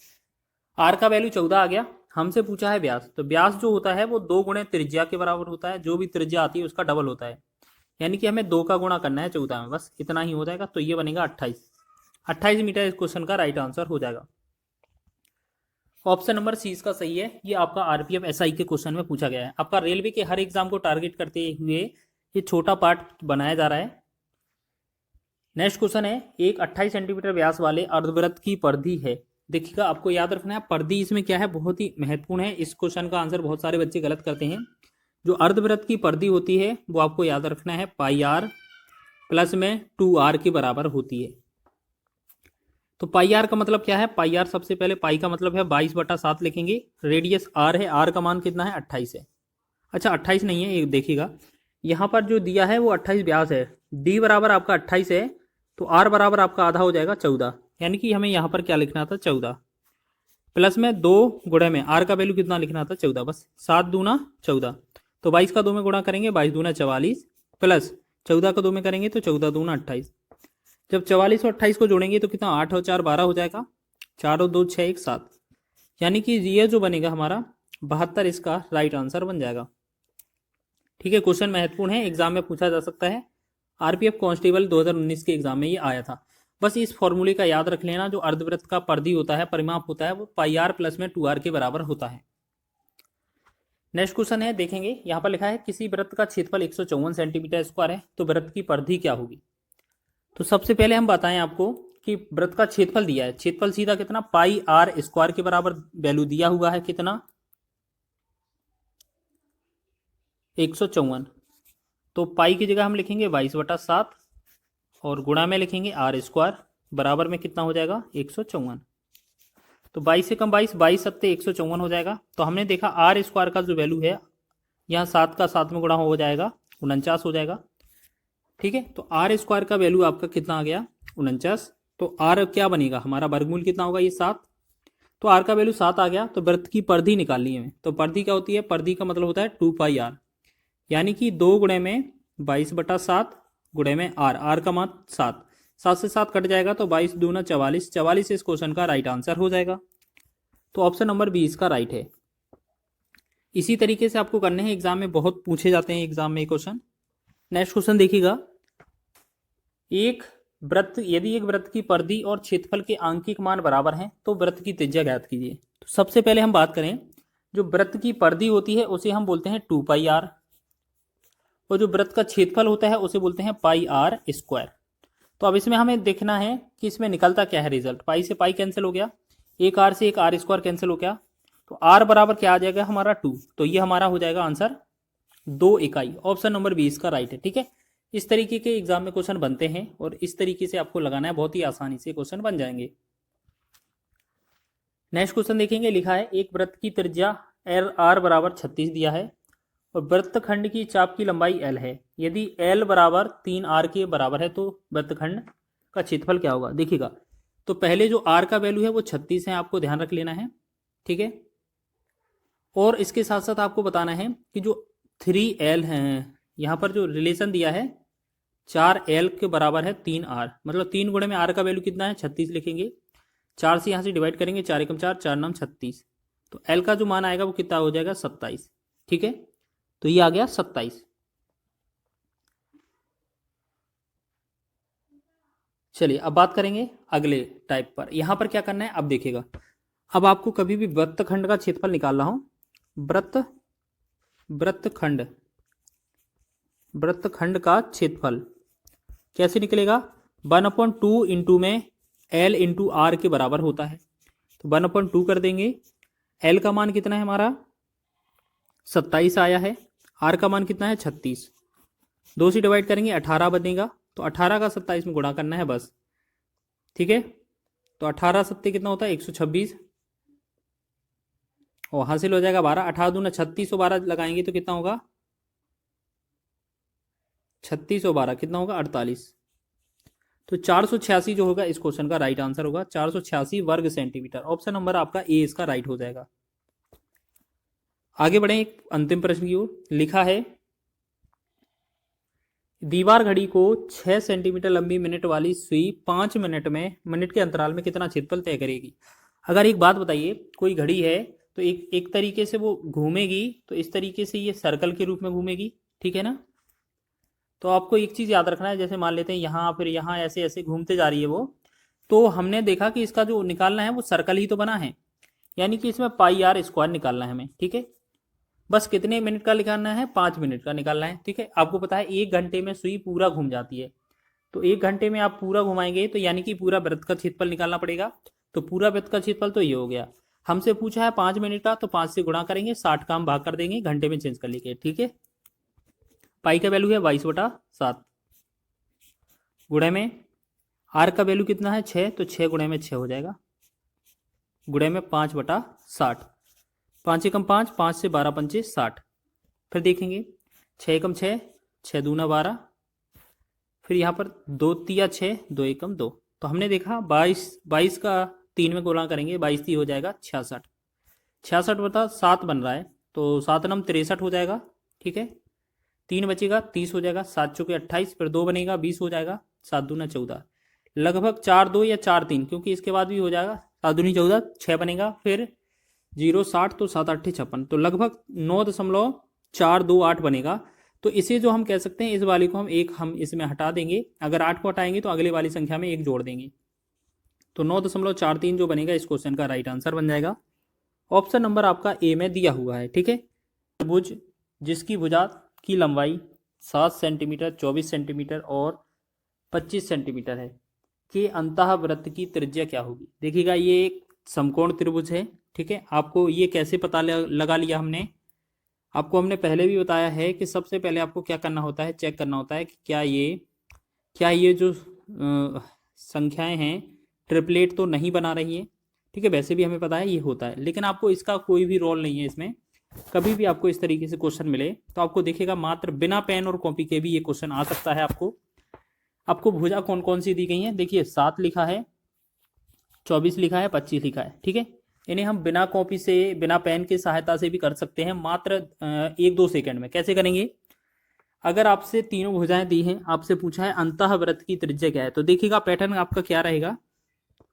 आर का वैल्यू 14 आ गया। हमसे पूछा है व्यास, तो व्यास जो होता है वो 2 गुणे त्रिज्या के बराबर होता है, जो भी त्रिज्या आती है उसका डबल होता है, यानी कि हमें 2 का गुणा करना है 14 में, बस इतना ही हो जाएगा। तो ये बनेगा 28 मीटर इस क्वेश्चन का राइट आंसर हो जाएगा। ऑप्शन नंबर सी इसका सही है। ये आपका आरपीएफ एसआई के क्वेश्चन में पूछा गया है। आपका रेलवे के हर एग्जाम को टारगेट करते हुए ये छोटा पार्ट बनाया जा रहा है। नेक्स्ट क्वेश्चन है, एक 28 सेंटीमीटर व्यास वाले अर्धवृत्त की परिधि है। देखिएगा, आपको याद रखना है परिधि इसमें क्या है, बहुत ही महत्वपूर्ण है। इस क्वेश्चन का आंसर बहुत सारे बच्चे गलत करते हैं। जो अर्धवृत्त की परिधि होती है वो आपको याद रखना है पाई आर प्लस में 2r के बराबर होती है। तो पाई आर का मतलब क्या है, पाई आर सबसे पहले पाई का मतलब है 22/7 लिखेंगे, रेडियस आर है, आर का मान कितना है 28 है। अच्छा 28 नहीं है, ये देखिएगा यहाँ पर जो दिया है वो 28 व्यास है, डी बराबर आपका 28 है, तो आर बराबर आपका आधा हो जाएगा 14, यानी कि हमें यहाँ पर क्या लिखना था 14 प्लस में 2 गुणे में आर का वैल्यू कितना लिखना था 14, बस 7 दूना 14, तो 22 का 2 में गुणा करेंगे 22 दूना 44 प्लस 14 का 2 में करेंगे तो 14 दूना 28। जब 44 और 28 को जोड़ेंगे तो कितना 8 और 4 12 हो जाएगा, 4 और 2 6 1 7, यानी कि ये जो बनेगा हमारा 72 इसका राइट आंसर बन जाएगा। ठीक है, क्वेश्चन महत्वपूर्ण है, एग्जाम में पूछा जा सकता है। आरपीएफ कांस्टेबल 2019 के एग्जाम में ये आया था। बस इस फॉर्मूले का याद रख लेना, जो अर्धवृत्त का परिधि होता है, परिमाप होता है, वो पाई आर प्लस में 2r के बराबर होता है। नेक्स्ट क्वेश्चन है, देखेंगे यहाँ पर लिखा है किसी वृत्त का क्षेत्रफल 154 सेंटीमीटर स्क्वायर है, तो वृत्त की परिधि क्या होगी। तो सबसे पहले हम बताएं आपको कि वृत्त का क्षेत्रफल दिया है, क्षेत्रफल सीधा कितना पाई आर स्क्वायर के बराबर वैल्यू दिया हुआ है, कितना 154। तो पाई की जगह हम लिखेंगे 22/7 और गुणा में लिखेंगे आर स्क्वायर, बराबर में कितना हो जाएगा 154। तो 22 से कम 22, 22 सत्ते 154 हो जाएगा। तो हमने देखा आर स्क्वायर का जो वैल्यू है यहाँ 7 का 7 में गुणा हो जाएगा 49 हो जाएगा। ठीक है, तो आर स्क्वायर का वैल्यू आपका कितना आ गया 49। तो आर क्या बनेगा हमारा वर्गमूल कितना होगा ये 7, तो आर का वैल्यू 7 आ गया। तो वृत्त की परिधि निकालनी है, तो परिधि क्या होती है, परिधि का मतलब होता है 2 पाई आर, यानी कि 2 गुणे में 22/7 गुणे में आर, आर का मान 7, 7 से 7 कट जाएगा तो 22 दूना 44, 44 इस क्वेश्चन का राइट आंसर हो जाएगा। तो ऑप्शन नंबर 20 इसका राइट है। इसी तरीके से आपको करने हैं, एग्जाम में बहुत पूछे जाते हैं एग्जाम में क्वेश्चन। नेक्स्ट क्वेश्चन देखिएगा, एक वृत्त, यदि एक वृत्त की परिधि और क्षेत्रफल के आंकिक मान बराबर हैं तो वृत्त की त्रिज्या ज्ञात कीजिए। तो सबसे पहले हम बात करें, जो वृत्त की परिधि होती है उसे हम बोलते हैं 2 पाई आर, और जो वृत्त का क्षेत्रफल होता है उसे बोलते हैं पाई आर स्क्वायर। तो अब इसमें हमें देखना है कि इसमें निकलता क्या है रिजल्ट। पाई से पाई कैंसिल हो गया, एक आर से एक आर स्क्वायर कैंसिल हो गया, तो आर बराबर क्या आ जाएगा हमारा 2। तो ये हमारा हो जाएगा आंसर 2 इकाई। ऑप्शन नंबर 20 का राइट है। ठीक है, इस तरीके के एग्जाम में क्वेश्चन बनते हैं और इस तरीके से आपको लगाना है, बहुत ही आसानी से क्वेश्चन बन जाएंगे। नेक्स्ट क्वेश्चन देखेंगे, लिखा है एक वृत्त की त्रिज्या आर बराबर 36 दिया है और वृत्तखंड की चाप की लंबाई एल है। यदि एल बराबर 3 आर के बराबर है तो वृत्तखंड का क्षेत्रफल क्या होगा। देखिएगा, तो पहले जो आर का वैल्यू है वो 36 है, आपको ध्यान रख लेना है। ठीक है, और इसके साथ साथ आपको बताना है कि जो 3L है, यहाँ पर जो रिलेशन दिया है 4L के बराबर है 3R, मतलब 3 गुणे में R का वैल्यू कितना है 36 लिखेंगे, 4 से यहाँ से डिवाइड करेंगे, 4 एकम 4, 4 9 36, तो L का जो मान आएगा वो कितना हो जाएगा 27। ठीक है, तो ये आ गया 27। चलिए अब बात करेंगे अगले टाइप पर। यहाँ पर क्या करना है, अब देखिएगा, अब आपको कभी भी वृत्तखंड का क्षेत्रफल निकालना हो, वृत्तखंड का क्षेत्रफल कैसे निकलेगा, 1/2 इंटू में L इंटू आर के बराबर होता है, तो 1/2 कर देंगे। L का मान कितना है हमारा 27 आया है, R का मान कितना है 36, 2 से डिवाइड करेंगे 18 बनेगा, तो 18 का 27 में गुणा करना है बस। ठीक है, तो 18 सत्ते कितना होता है 126 और हासिल हो जाएगा 12, 18 दूना 36 और 12 लगाएंगे तो कितना होगा 36 और 12 कितना होगा 48, तो 486 जो होगा इस क्वेश्चन का राइट आंसर होगा 486 वर्ग सेंटीमीटर। ऑप्शन नंबर आपका ए इसका राइट हो जाएगा। आगे बढ़े एक अंतिम प्रश्न की ओर, लिखा है दीवार घड़ी को 6 सेंटीमीटर लंबी मिनट वाली सुई 5 मिनट के अंतराल में कितना क्षेत्रफल तय करेगी। अगर एक बात बताइए, कोई घड़ी है तो एक तरीके से वो घूमेगी, तो इस तरीके से ये सर्कल के रूप में घूमेगी, ठीक है ना। तो आपको एक चीज़ याद रखना है, जैसे मान लेते हैं यहाँ फिर यहाँ ऐसे ऐसे घूमते जा रही है वो, तो हमने देखा कि इसका जो निकालना है वो सर्कल ही तो बना है, यानी कि इसमें पाई आर स्क्वायर निकालना है हमें। ठीक है, बस कितने मिनट का निकालना है 5 मिनट का निकालना है। ठीक है, आपको पता है 1 घंटे में सुई पूरा घूम जाती है, तो 1 घंटे में आप पूरा घुमाएंगे तो यानी कि पूरा वृत्त का क्षेत्रफल निकालना पड़ेगा। तो पूरा वृत्त का क्षेत्रफल तो ये हो गया, हमसे पूछा है 5 मिनट का, तो 5 से गुणा करेंगे, 60 का हम भाग कर देंगे, घंटे में चेंज कर लेंगे। ठीक है, पाई का वैल्यू है 22/7, गुणे में आर का वैल्यू कितना है 6, तो 6 गुणे में 6 हो जाएगा, गुणे में 5/60, 5 एकम 5, 5 से 12 पंचे 60, फिर देखेंगे 6 एकम 6, 6 दूना 12, फिर यहाँ पर 2 तिया 6, 2 एकम 2, तो हमने देखा 22 का 3 में गुणा करेंगे, 22 हो जाएगा 66, 66/7 बन रहा है, तो 7 नम 63 हो जाएगा। ठीक है, 3 बचेगा 30 हो जाएगा, 7 चौके 28, फिर 2 बनेगा 20 हो जाएगा, 7 दूना 14, लगभग 4-2 या 4-3, क्योंकि इसके बाद भी हो जाएगा, 7 दूनी 14, 6 बनेगा, फिर 0 60, तो 7 8 56, तो लगभग 9.428 बनेगा। तो इसे जो हम कह सकते हैं, इस वाली को हम इसमें हटा देंगे, अगर 8 को हटाएंगे तो अगले वाली संख्या में 1 जोड़ देंगे, तो 9.43 जो बनेगा इस क्वेश्चन का राइट आंसर बन जाएगा। ऑप्शन नंबर आपका ए में दिया हुआ है। ठीक है, त्रिभुज जिसकी भुजा की लंबाई 7 सेंटीमीटर, 24 सेंटीमीटर और 25 सेंटीमीटर है के अंतः वृत्त की त्रिज्या क्या होगी। देखिएगा, ये एक समकोण त्रिभुज है। ठीक है, आपको ये कैसे पता लगा लिया हमने, आपको हमने पहले भी बताया है कि सबसे पहले आपको क्या करना होता है, चेक करना होता है कि क्या ये जो संख्याएं हैं ट्रिपलेट तो नहीं बना रही हैं। ठीक है, वैसे भी हमें पता है ये होता है, लेकिन आपको इसका कोई भी रोल नहीं है इसमें। कभी भी आपको इस तरीके से क्वेश्चन मिले तो आपको देखिएगा, मात्र बिना पेन और कॉपी के भी ये क्वेश्चन आ सकता है। आपको भुजा कौन कौन सी दी गई है, देखिए 7 लिखा है, 24 लिखा है, 25 लिखा है। ठीक है, इन्हें हम बिना कॉपी से, बिना पेन की सहायता से भी कर सकते हैं, मात्र 1-2 सेकंड में। कैसे करेंगे, अगर आपसे तीनों भुजाएं दी हैं, आपसे पूछा है अंतः वृत्त की त्रिज्या क्या है, तो देखिएगा पैटर्न आपका क्या रहेगा।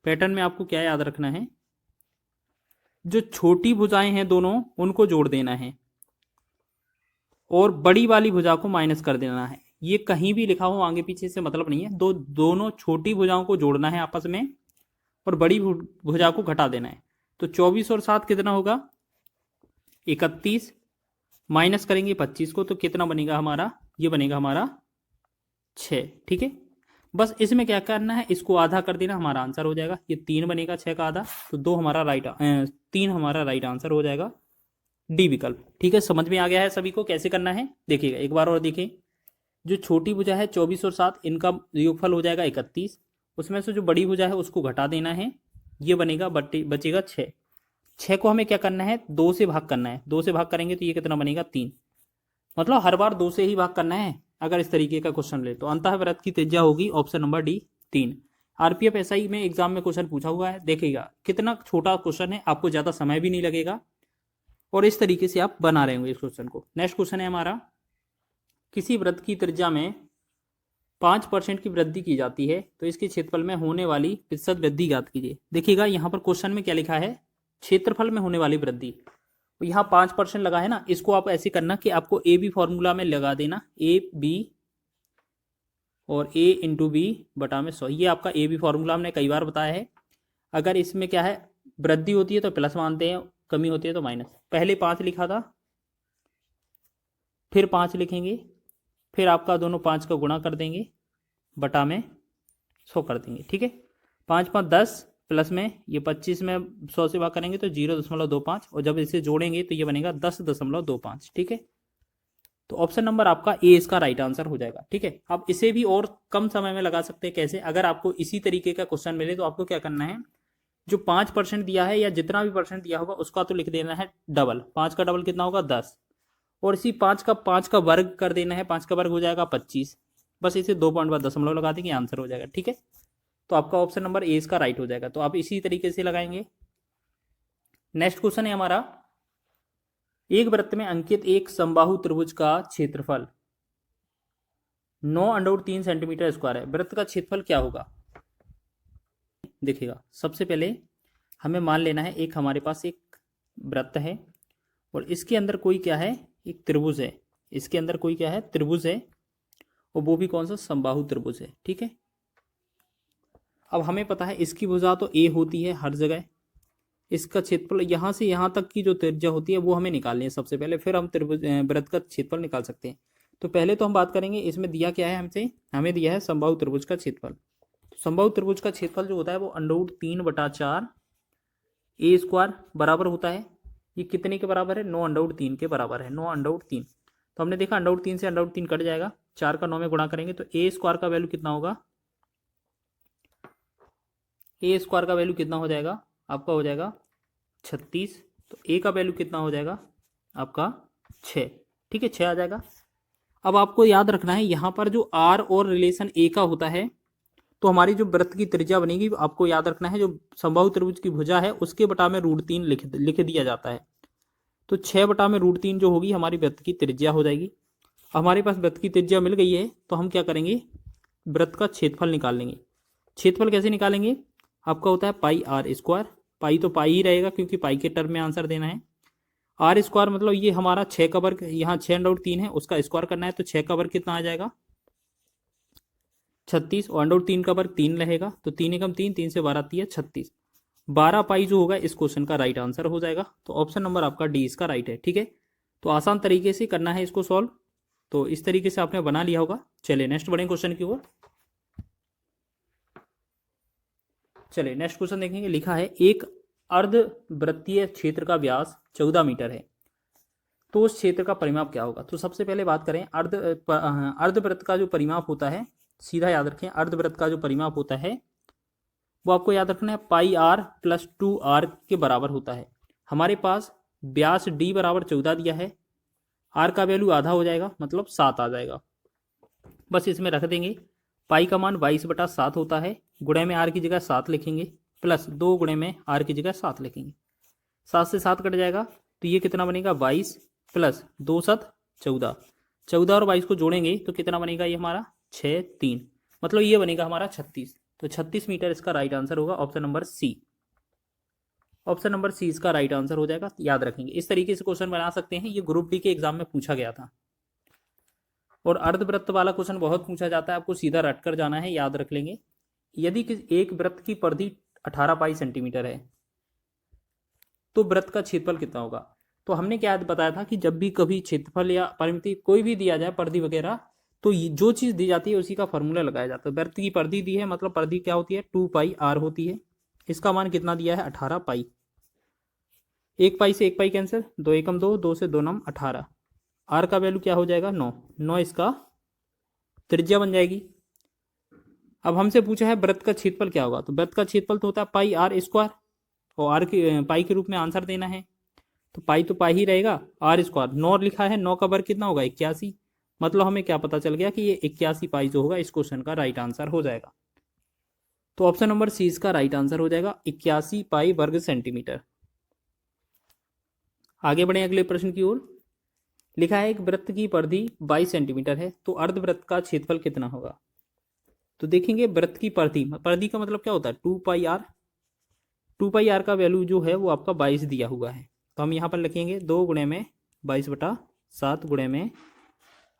पैटर्न में आपको क्या याद रखना है, जो छोटी भुजाएं हैं दोनों उनको जोड़ देना है और बड़ी वाली भुजा को माइनस कर देना है। ये कहीं भी लिखा हो आगे पीछे से मतलब नहीं है, दोनों छोटी भुजाओं को जोड़ना है आपस में और बड़ी भुजा को घटा देना है। तो 24 और 7 कितना होगा 31, माइनस करेंगे 25 को, तो कितना बनेगा हमारा, ये बनेगा हमारा 6। ठीक है, बस इसमें क्या करना है, इसको आधा कर देना, हमारा आंसर हो जाएगा। ये 3 बनेगा 6 का आधा, तो 3 हमारा राइट आंसर हो जाएगा, डी विकल्प। ठीक है, समझ में आ गया है सभी को कैसे करना है? देखिएगा एक बार और देखें। जो छोटी भुजा है 24 और 7, इनका योगफल हो जाएगा 31। उसमें से जो बड़ी भुजा है उसको घटा देना है, ये बनेगा बचेगा 6। 6 को हमें क्या करना है, 2 से भाग करना है। 2 से भाग करेंगे तो ये कितना बनेगा, 3। मतलब हर बार 2 से ही भाग करना है अगर इस तरीके का क्वेश्चन ले तो। अंतः वृत्त की त्रिज्या होगी option number D 3। RPF SI में एग्जाम में क्वेश्चन पूछा हुआ है, देखिएगा कितना छोटा क्वेश्चन है, आपको ज़्यादा समय भी नहीं लगेगा और इस तरीके से आप बना रहे होंगे इस क्वेश्चन को। नेक्स्ट क्वेश्चन है हमारा, किसी वृत्त की त्रिज्या में 5% की वृद्धि की जाती है तो इसके क्षेत्रफल में होने वाली प्रतिशत वृद्धि ज्ञात कीजिए। देखिएगा यहाँ पर क्वेश्चन में क्या लिखा है, क्षेत्रफल में होने वाली वृद्धि। तो यहाँ 5% लगा है ना, इसको आप ऐसे करना कि आपको ए बी फॉर्मूला में लगा देना, ए बी और ए इंटू बी बटा में 100। ये आपका ए बी फॉर्मूला हमने कई बार बताया है। अगर इसमें क्या है, वृद्धि होती है तो प्लस मानते हैं, कमी होती है तो माइनस। पहले 5 लिखा था, फिर 5 लिखेंगे, फिर आपका दोनों 5 का गुणा कर देंगे, बटा में 100 कर देंगे। ठीक है, 5 5 10 प्लस में ये 25 में 100 से भाग करेंगे तो 0.25 और जब इसे जोड़ेंगे तो ये बनेगा 10.25। ठीक है, तो ऑप्शन नंबर आपका ए इसका राइट आंसर हो जाएगा। ठीक है, आप इसे भी और कम समय में लगा सकते हैं। कैसे? अगर आपको इसी तरीके का क्वेश्चन मिले तो आपको क्या करना है, जो 5% दिया है या जितना भी परसेंट दिया होगा उसका तो लिख देना है डबल। 5 का डबल कितना होगा, 10, और इसी 5 का वर्ग कर देना है। 5 का वर्ग हो जाएगा 25। बस इसे 2 पॉइंट बाद दशमलव लगा देंगे, आंसर हो जाएगा। ठीक है, तो आपका ऑप्शन नंबर ए इसका राइट हो जाएगा। तो आप इसी तरीके से लगाएंगे। नेक्स्ट क्वेश्चन है हमारा, एक वृत्त में अंकित एक समबाहु त्रिभुज का क्षेत्रफल 9√3 सेंटीमीटर स्क्वायर है। वृत्त का क्षेत्रफल क्या होगा? देखिएगा, सबसे पहले हमें मान लेना है एक हमारे पास एक वृत्त है और इसके अंदर कोई क्या है, एक त्रिभुज है। इसके अंदर कोई क्या है, त्रिभुज है, और वो भी कौन सा, समबाहु त्रिभुज है। ठीक है, अब हमें पता है इसकी भुजा तो ए होती है हर जगह। इसका क्षेत्रफल यहाँ से यहाँ तक की जो त्रिज्या होती है वो हमें निकालनी है सबसे पहले, फिर हम त्रिभुज वृत्त का क्षेत्रफल निकाल सकते हैं। तो पहले तो हम बात करेंगे, इसमें दिया क्या है हमसे, हमें दिया है समबाहु त्रिभुज का क्षेत्रफल। तो समबाहु त्रिभुज का क्षेत्रफल जो होता है वो √3/4 ए स्क्वायर बराबर होता है। ये कितने के बराबर है, 9√3 के बराबर है। 9√3, तो हमने देखा √3 से √3 कट जाएगा, 4 का 9 में गुणा करेंगे तो ए स्क्वायर का वैल्यू कितना होगा, ए स्क्वायर का वैल्यू कितना हो जाएगा आपका, हो जाएगा 36। तो ए का वैल्यू कितना हो जाएगा आपका 6। ठीक है, 6 आ जाएगा। अब आपको याद रखना है यहाँ पर जो आर और रिलेशन ए का होता है, तो हमारी जो वृत्त की त्रिज्या बनेगी, आपको याद रखना है जो समबाहु त्रिभुज की भुजा है उसके बटा में √3 लिख दिया जाता है। तो 6 बटा में √3 जो होगी हमारी वृत्त की त्रिज्या हो जाएगी। हमारे पास वृत्त की त्रिज्या मिल गई है तो हम क्या करेंगे, वृत्त का क्षेत्रफल निकाल लेंगे। क्षेत्रफल कैसे निकालेंगे, आपका होता है पाई आर स्क्वायर। पाई तो पाई ही रहेगा क्योंकि पाई के टर्म में आंसर देना है। आर स्क्वायर मतलब ये हमारा 6 का वर्ग, यहाँ 6√3 है उसका स्क्वायर करना है, तो 6 का वर्ग कितना आ जाएगा 36, और √3 का वर्ग 3 रहेगा, तो 3 एकम 3, 3 से 12 3 36। 12 पाई जो होगा इस क्वेश्चन का राइट आंसर हो जाएगा। तो ऑप्शन नंबर आपका डी इसका राइट है। ठीक है, तो आसान तरीके से करना है इसको सॉल्व। तो इस तरीके से आपने बना लिया होगा। चलिए नेक्स्ट बढ़ें क्वेश्चन की ओर। चलिए नेक्स्ट क्वेश्चन देखेंगे। लिखा है एक अर्धवृत्तीय क्षेत्र का व्यास 14 मीटर है, तो उस क्षेत्र का परिमाप क्या होगा? तो सबसे पहले बात करें अर्धवृत्त का जो परिमाप होता है, सीधा याद रखें, अर्धवृत्त का जो परिमाप होता है वो आपको याद रखना है पाई आर प्लस 2r के बराबर होता है। हमारे पास व्यास d बराबर 14 दिया है, r का वैल्यू आधा हो जाएगा मतलब 7 आ जाएगा। बस इसमें रख देंगे, पाई का मान 22/7 होता है, गुणे में r की जगह 7 लिखेंगे, प्लस 2 गुणे में r की जगह 7 लिखेंगे। 7 से 7 कट जाएगा तो ये कितना बनेगा 22 प्लस 2 7 14। 14 और 22 को जोड़ेंगे तो कितना बनेगा ये हमारा 6 3, मतलब ये बनेगा हमारा 36। तो 36 मीटर इसका राइट आंसर होगा, option number C. Option number C इसका राइट आंसर हो जाएगा, याद रखेंगे। इस तरीके से क्वेश्चन बना सकते हैं, ये ग्रुप डी के एग्जाम में पूछा गया था। और अर्धवृत्त वाला क्वेश्चन बहुत पूछा जाता है, आपको सीधा रट कर जाना है, याद रख लेंगे। यदि एक वृत्त की परिधि 18 पाई सेंटीमीटर है तो वृत्त का क्षेत्रफल कितना होगा? तो हमने क्या बताया था कि जब भी कभी क्षेत्रफल या परिमिति कोई भी दिया जाए परिधि वगैरह, तो जो चीज़ दी जाती है उसी का फॉर्मूला लगाया जाता है। वृत्त की परिधि दी है, मतलब परिधि क्या होती है, 2πr होती है। इसका मान कितना दिया है, 18 पाई। 1 पाई से 1 पाई कैंसिल, 2 एकम 2, 2 से 2 नम 18। आर का वैल्यू क्या हो जाएगा, 9। 9 इसका त्रिज्या बन जाएगी। अब हमसे पूछा है वृत्त का क्षेत्रफल क्या होगा, तो वृत्त का क्षेत्रफल तो होता है पाई आर स्क्वायर, और आर की पाई के रूप में आंसर देना है, तो पाई तो पाई ही रहेगा, आर स्क्वायर 9 लिखा है, 9 का वर्ग कितना होगा, 81। मतलब हमें क्या पता चल गया कि ये 81 पाई जो होगा इस क्वेश्चन का राइट आंसर हो जाएगा। तो ऑप्शन नंबर सी इसका राइट आंसर हो जाएगा, 81 पाई वर्ग सेंटीमीटर। आगे बढ़े अगले प्रश्न की ओर। लिखा है एक वृत्त की परिधि 22 सेंटीमीटर है, तो अर्धवृत्त का क्षेत्रफल कितना होगा। तो देखेंगे वृत्त की परिधि, परिधि का मतलब क्या होता है, 2πr। 2πr का वैल्यू जो है वो आपका 22 दिया हुआ है, तो हम यहाँ पर लिखेंगे 2 गुणे में 22/7 गुणे में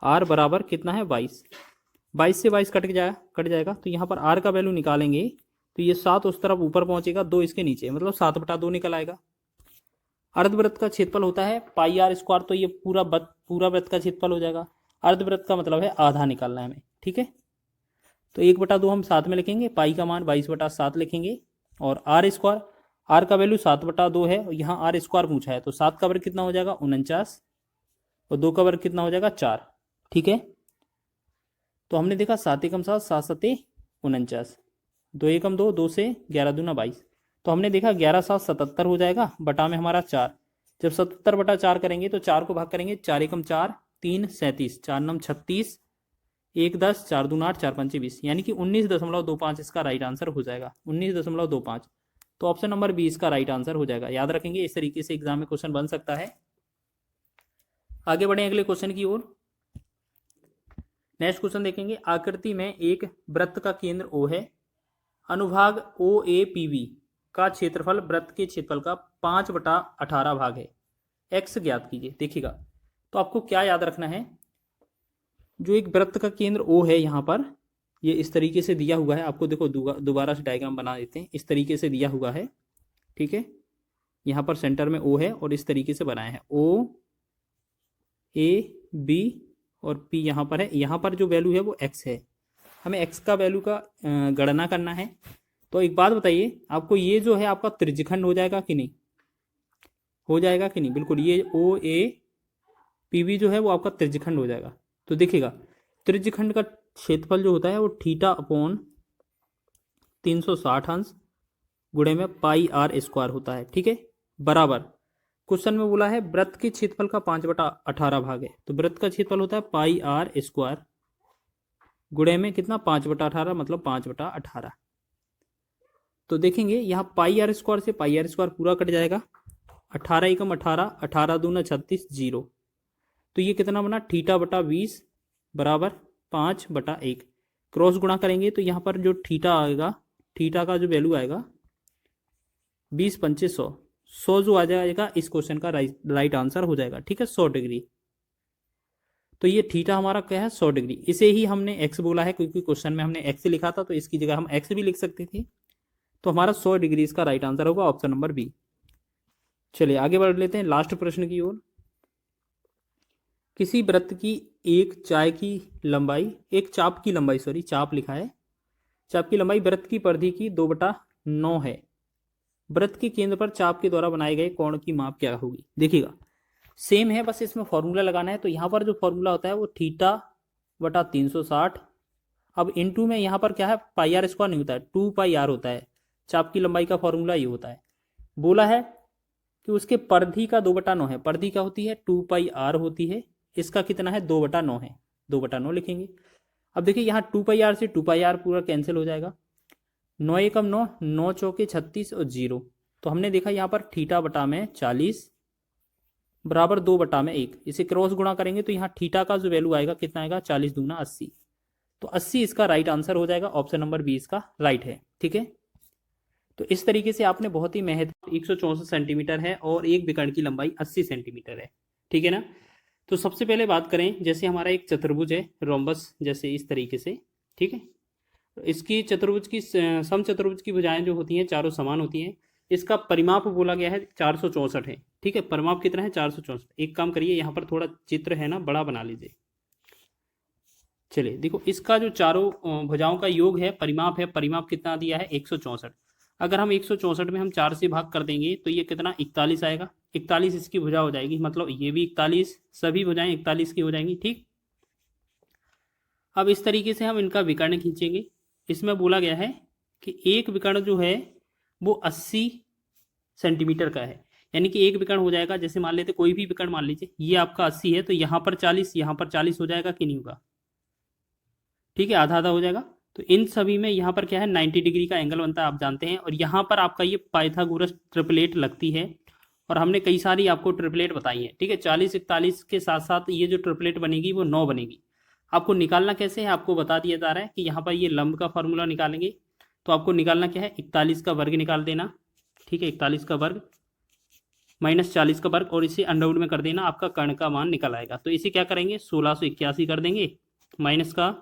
r बराबर कितना है, 22। 22 से 22 कट जाएगा, तो यहाँ पर r का वैल्यू निकालेंगे तो ये 7 उस तरफ ऊपर पहुंचेगा, 2 इसके नीचे, मतलब 7/2 निकल आएगा। अर्धवृत्त का क्षेत्रफल होता है पाई आर स्क्वायर, तो ये पूरा वृत्त का क्षेत्रफल हो जाएगा। अर्धवृत्त का मतलब है आधा निकालना है हमें, ठीक है। तो 1/2 हम साथ में लिखेंगे, पाई का मान 22/7 लिखेंगे, और आर स्क्वायर, आर का वैल्यू 7/2 है, और यहाँ आर स्क्वायर पूछा है, तो 7 का वर्ग कितना हो जाएगा, 49, और 2 का वर्ग कितना हो जाएगा, 4, ठीक है। तो हमने देखा 7 एकम 7, 7 7 49, 2 एकम 2, 2 से 11 दूना 22, तो हमने देखा 11 7 77 हो जाएगा, बटा में हमारा 4। जब 77/4 करेंगे तो 4 को भाग करेंगे, 4 एकम 4, 3 37, 4 नम 36, 1 10, 4 दूना 8, 4 5 20, यानी कि 19.25 इसका राइट आंसर हो जाएगा, 19.25। तो ऑप्शन नंबर बी इसका राइट आंसर हो जाएगा। याद रखेंगे, इस तरीके से एग्जाम में क्वेश्चन बन सकता है। आगे बढ़े अगले क्वेश्चन की ओर। नेक्स्ट क्वेश्चन देखेंगे, आकृति में एक वृत्त का केंद्र O है, अनुभाग OAPB का क्षेत्रफल वृत्त के क्षेत्रफल का 5/18 भाग है, x ज्ञात कीजिए। देखिएगा, तो आपको क्या याद रखना है, जो एक वृत्त का केंद्र O है, यहाँ पर ये इस तरीके से दिया हुआ है, आपको देखो दोबारा से डायग्राम बना देते हैं, इस तरीके से दिया हुआ है, ठीक है। यहाँ पर सेंटर में O है और इस तरीके से बनाया है, O A B और P यहाँ पर है। यहाँ पर जो वैल्यू है वो x है, हमें x का वैल्यू का गणना करना है। तो एक बात बताइए, आपको ये जो है आपका त्रिज्यखंड हो जाएगा कि नहीं, हो जाएगा कि नहीं, बिल्कुल ये OAPB जो है वो आपका त्रिज्यखंड हो जाएगा। तो देखिएगा, त्रिज्यखंड का क्षेत्रफल जो होता है वो θ/360 गुणे में पाई आर स्क्वायर होता है, ठीक है, बराबर। क्वेश्चन में बोला है वृत्त के क्षेत्रफल का 5/18 भाग है, तो वृत्त का क्षेत्रफल होता है पाई आर स्क्वायर गुणे में कितना, 5/18, मतलब 5/18। तो देखेंगे यहाँ पाई आर स्क्वायर से पाई आर स्क्वायर पूरा कट जाएगा, 18 एकम 18, 18 दूना 36, 0। तो ये कितना बना, θ/20 बराबर 5/1। क्रॉस गुणा करेंगे तो यहाँ पर जो थीटा आएगा, थीटा का जो वैल्यू आएगा 20 5 100, 100 जो आ जाएगा इस क्वेश्चन का राइट आंसर हो जाएगा, ठीक है, 100 डिग्री। तो ये थीटा हमारा क्या है, 100 डिग्री। इसे ही हमने x बोला है क्योंकि क्वेश्चन में हमने x लिखा था, तो इसकी जगह हम x भी लिख सकते थे। तो हमारा 100 डिग्री इसका राइट आंसर होगा, ऑप्शन नंबर बी। चलिए आगे बढ़ लेते हैं लास्ट प्रश्न की ओर। किसी वृत्त की एक चाप की लंबाई चाप लिखा है, चाप की लंबाई वृत्त की परिधि की 2/9 है। वृत्त के केंद्र पर चाप के द्वारा बनाए गए कोण की माप क्या होगी। देखिएगा, सेम है, बस इसमें फॉर्मूला लगाना है। तो यहाँ पर जो फॉर्मूला होता है वो θ/360। अब इनटू में यहाँ पर क्या है, पाई आर स्क्वायर नहीं होता है, 2πr होता है। चाप की लंबाई का फॉर्मूला ये होता है। बोला है कि उसके परिधि का 2/9 है, परिधि क्या होती है, 2πr होती है, इसका कितना है, 2/9 है, 2/9 लिखेंगे। अब देखिए यहाँ 2πr से 2πr पूरा कैंसिल हो जाएगा, 9 एकम 9, 9 चौके 36 और 0। तो हमने देखा यहाँ पर θ/40 बराबर 2/1। इसे क्रॉस गुणा करेंगे तो यहाँ थीटा का जो वैल्यू आएगा कितना आएगा, 40 दूना 80। तो 80 इसका राइट आंसर हो जाएगा, ऑप्शन नंबर बी इसका राइट है, ठीक है। तो इस तरीके से आपने बहुत ही महत्वपूर्ण 164 सेंटीमीटर है और एक विकर्ण की लंबाई 80 सेंटीमीटर है, ठीक है ना। तो सबसे पहले बात करें, जैसे हमारा एक चतुर्भुज है, रोम्बस जैसे इस तरीके से, ठीक है। इसकी चतुर्भुज की समचतुर्भुज की भुजाएं जो होती हैं चारों समान होती हैं। इसका परिमाप बोला गया है 464 है, ठीक है। परिमाप कितना है, 464। एक काम करिए, यहाँ पर थोड़ा चित्र है ना, बड़ा बना लीजिए। चलिए देखो, इसका जो चारों भुजाओं का योग है, परिमाप है, परिमाप कितना दिया है 164। अगर हम 164 में हम 4 से भाग कर देंगे तो ये कितना 41 आएगा। 41 इसकी भुजा हो जाएगी, मतलब ये भी 41, सभी भुजाएं 41 की हो जाएंगी। ठीक, अब इस तरीके से हम इनका विकर्ण खींचेंगे। इसमें बोला गया है कि एक विकर्ण जो है वो 80 सेंटीमीटर का है, यानी कि एक विकर्ण हो जाएगा, जैसे मान लेते कोई भी विकर्ण मान लीजिए ये आपका 80 है, तो यहाँ पर 40, यहाँ पर 40 हो जाएगा कि नहीं होगा? ठीक है, आधा आधा हो जाएगा। तो इन सभी में यहाँ पर क्या है 90 डिग्री का एंगल बनता है, आप जानते हैं। और यहाँ पर आपका ये पाइथागोरस ट्रिपलेट लगती है, और हमने कई सारी आपको ट्रिपलेट बताई है। ठीक है, 40 41 के साथ साथ ये जो ट्रिपलेट बनेगी वो 9 बनेगी। आपको निकालना कैसे है आपको बता दिया जा रहा है कि यहाँ पर ये लंब का फॉर्मूला निकालेंगे। तो आपको निकालना क्या है, 41 का वर्ग निकाल देना। ठीक है, 41 का वर्ग माइनस 40 का वर्ग, और इसे अंडरवुड में कर देना, आपका कर्ण का मान निकल आएगा। तो इसे क्या करेंगे 1681 कर देंगे, माइनस का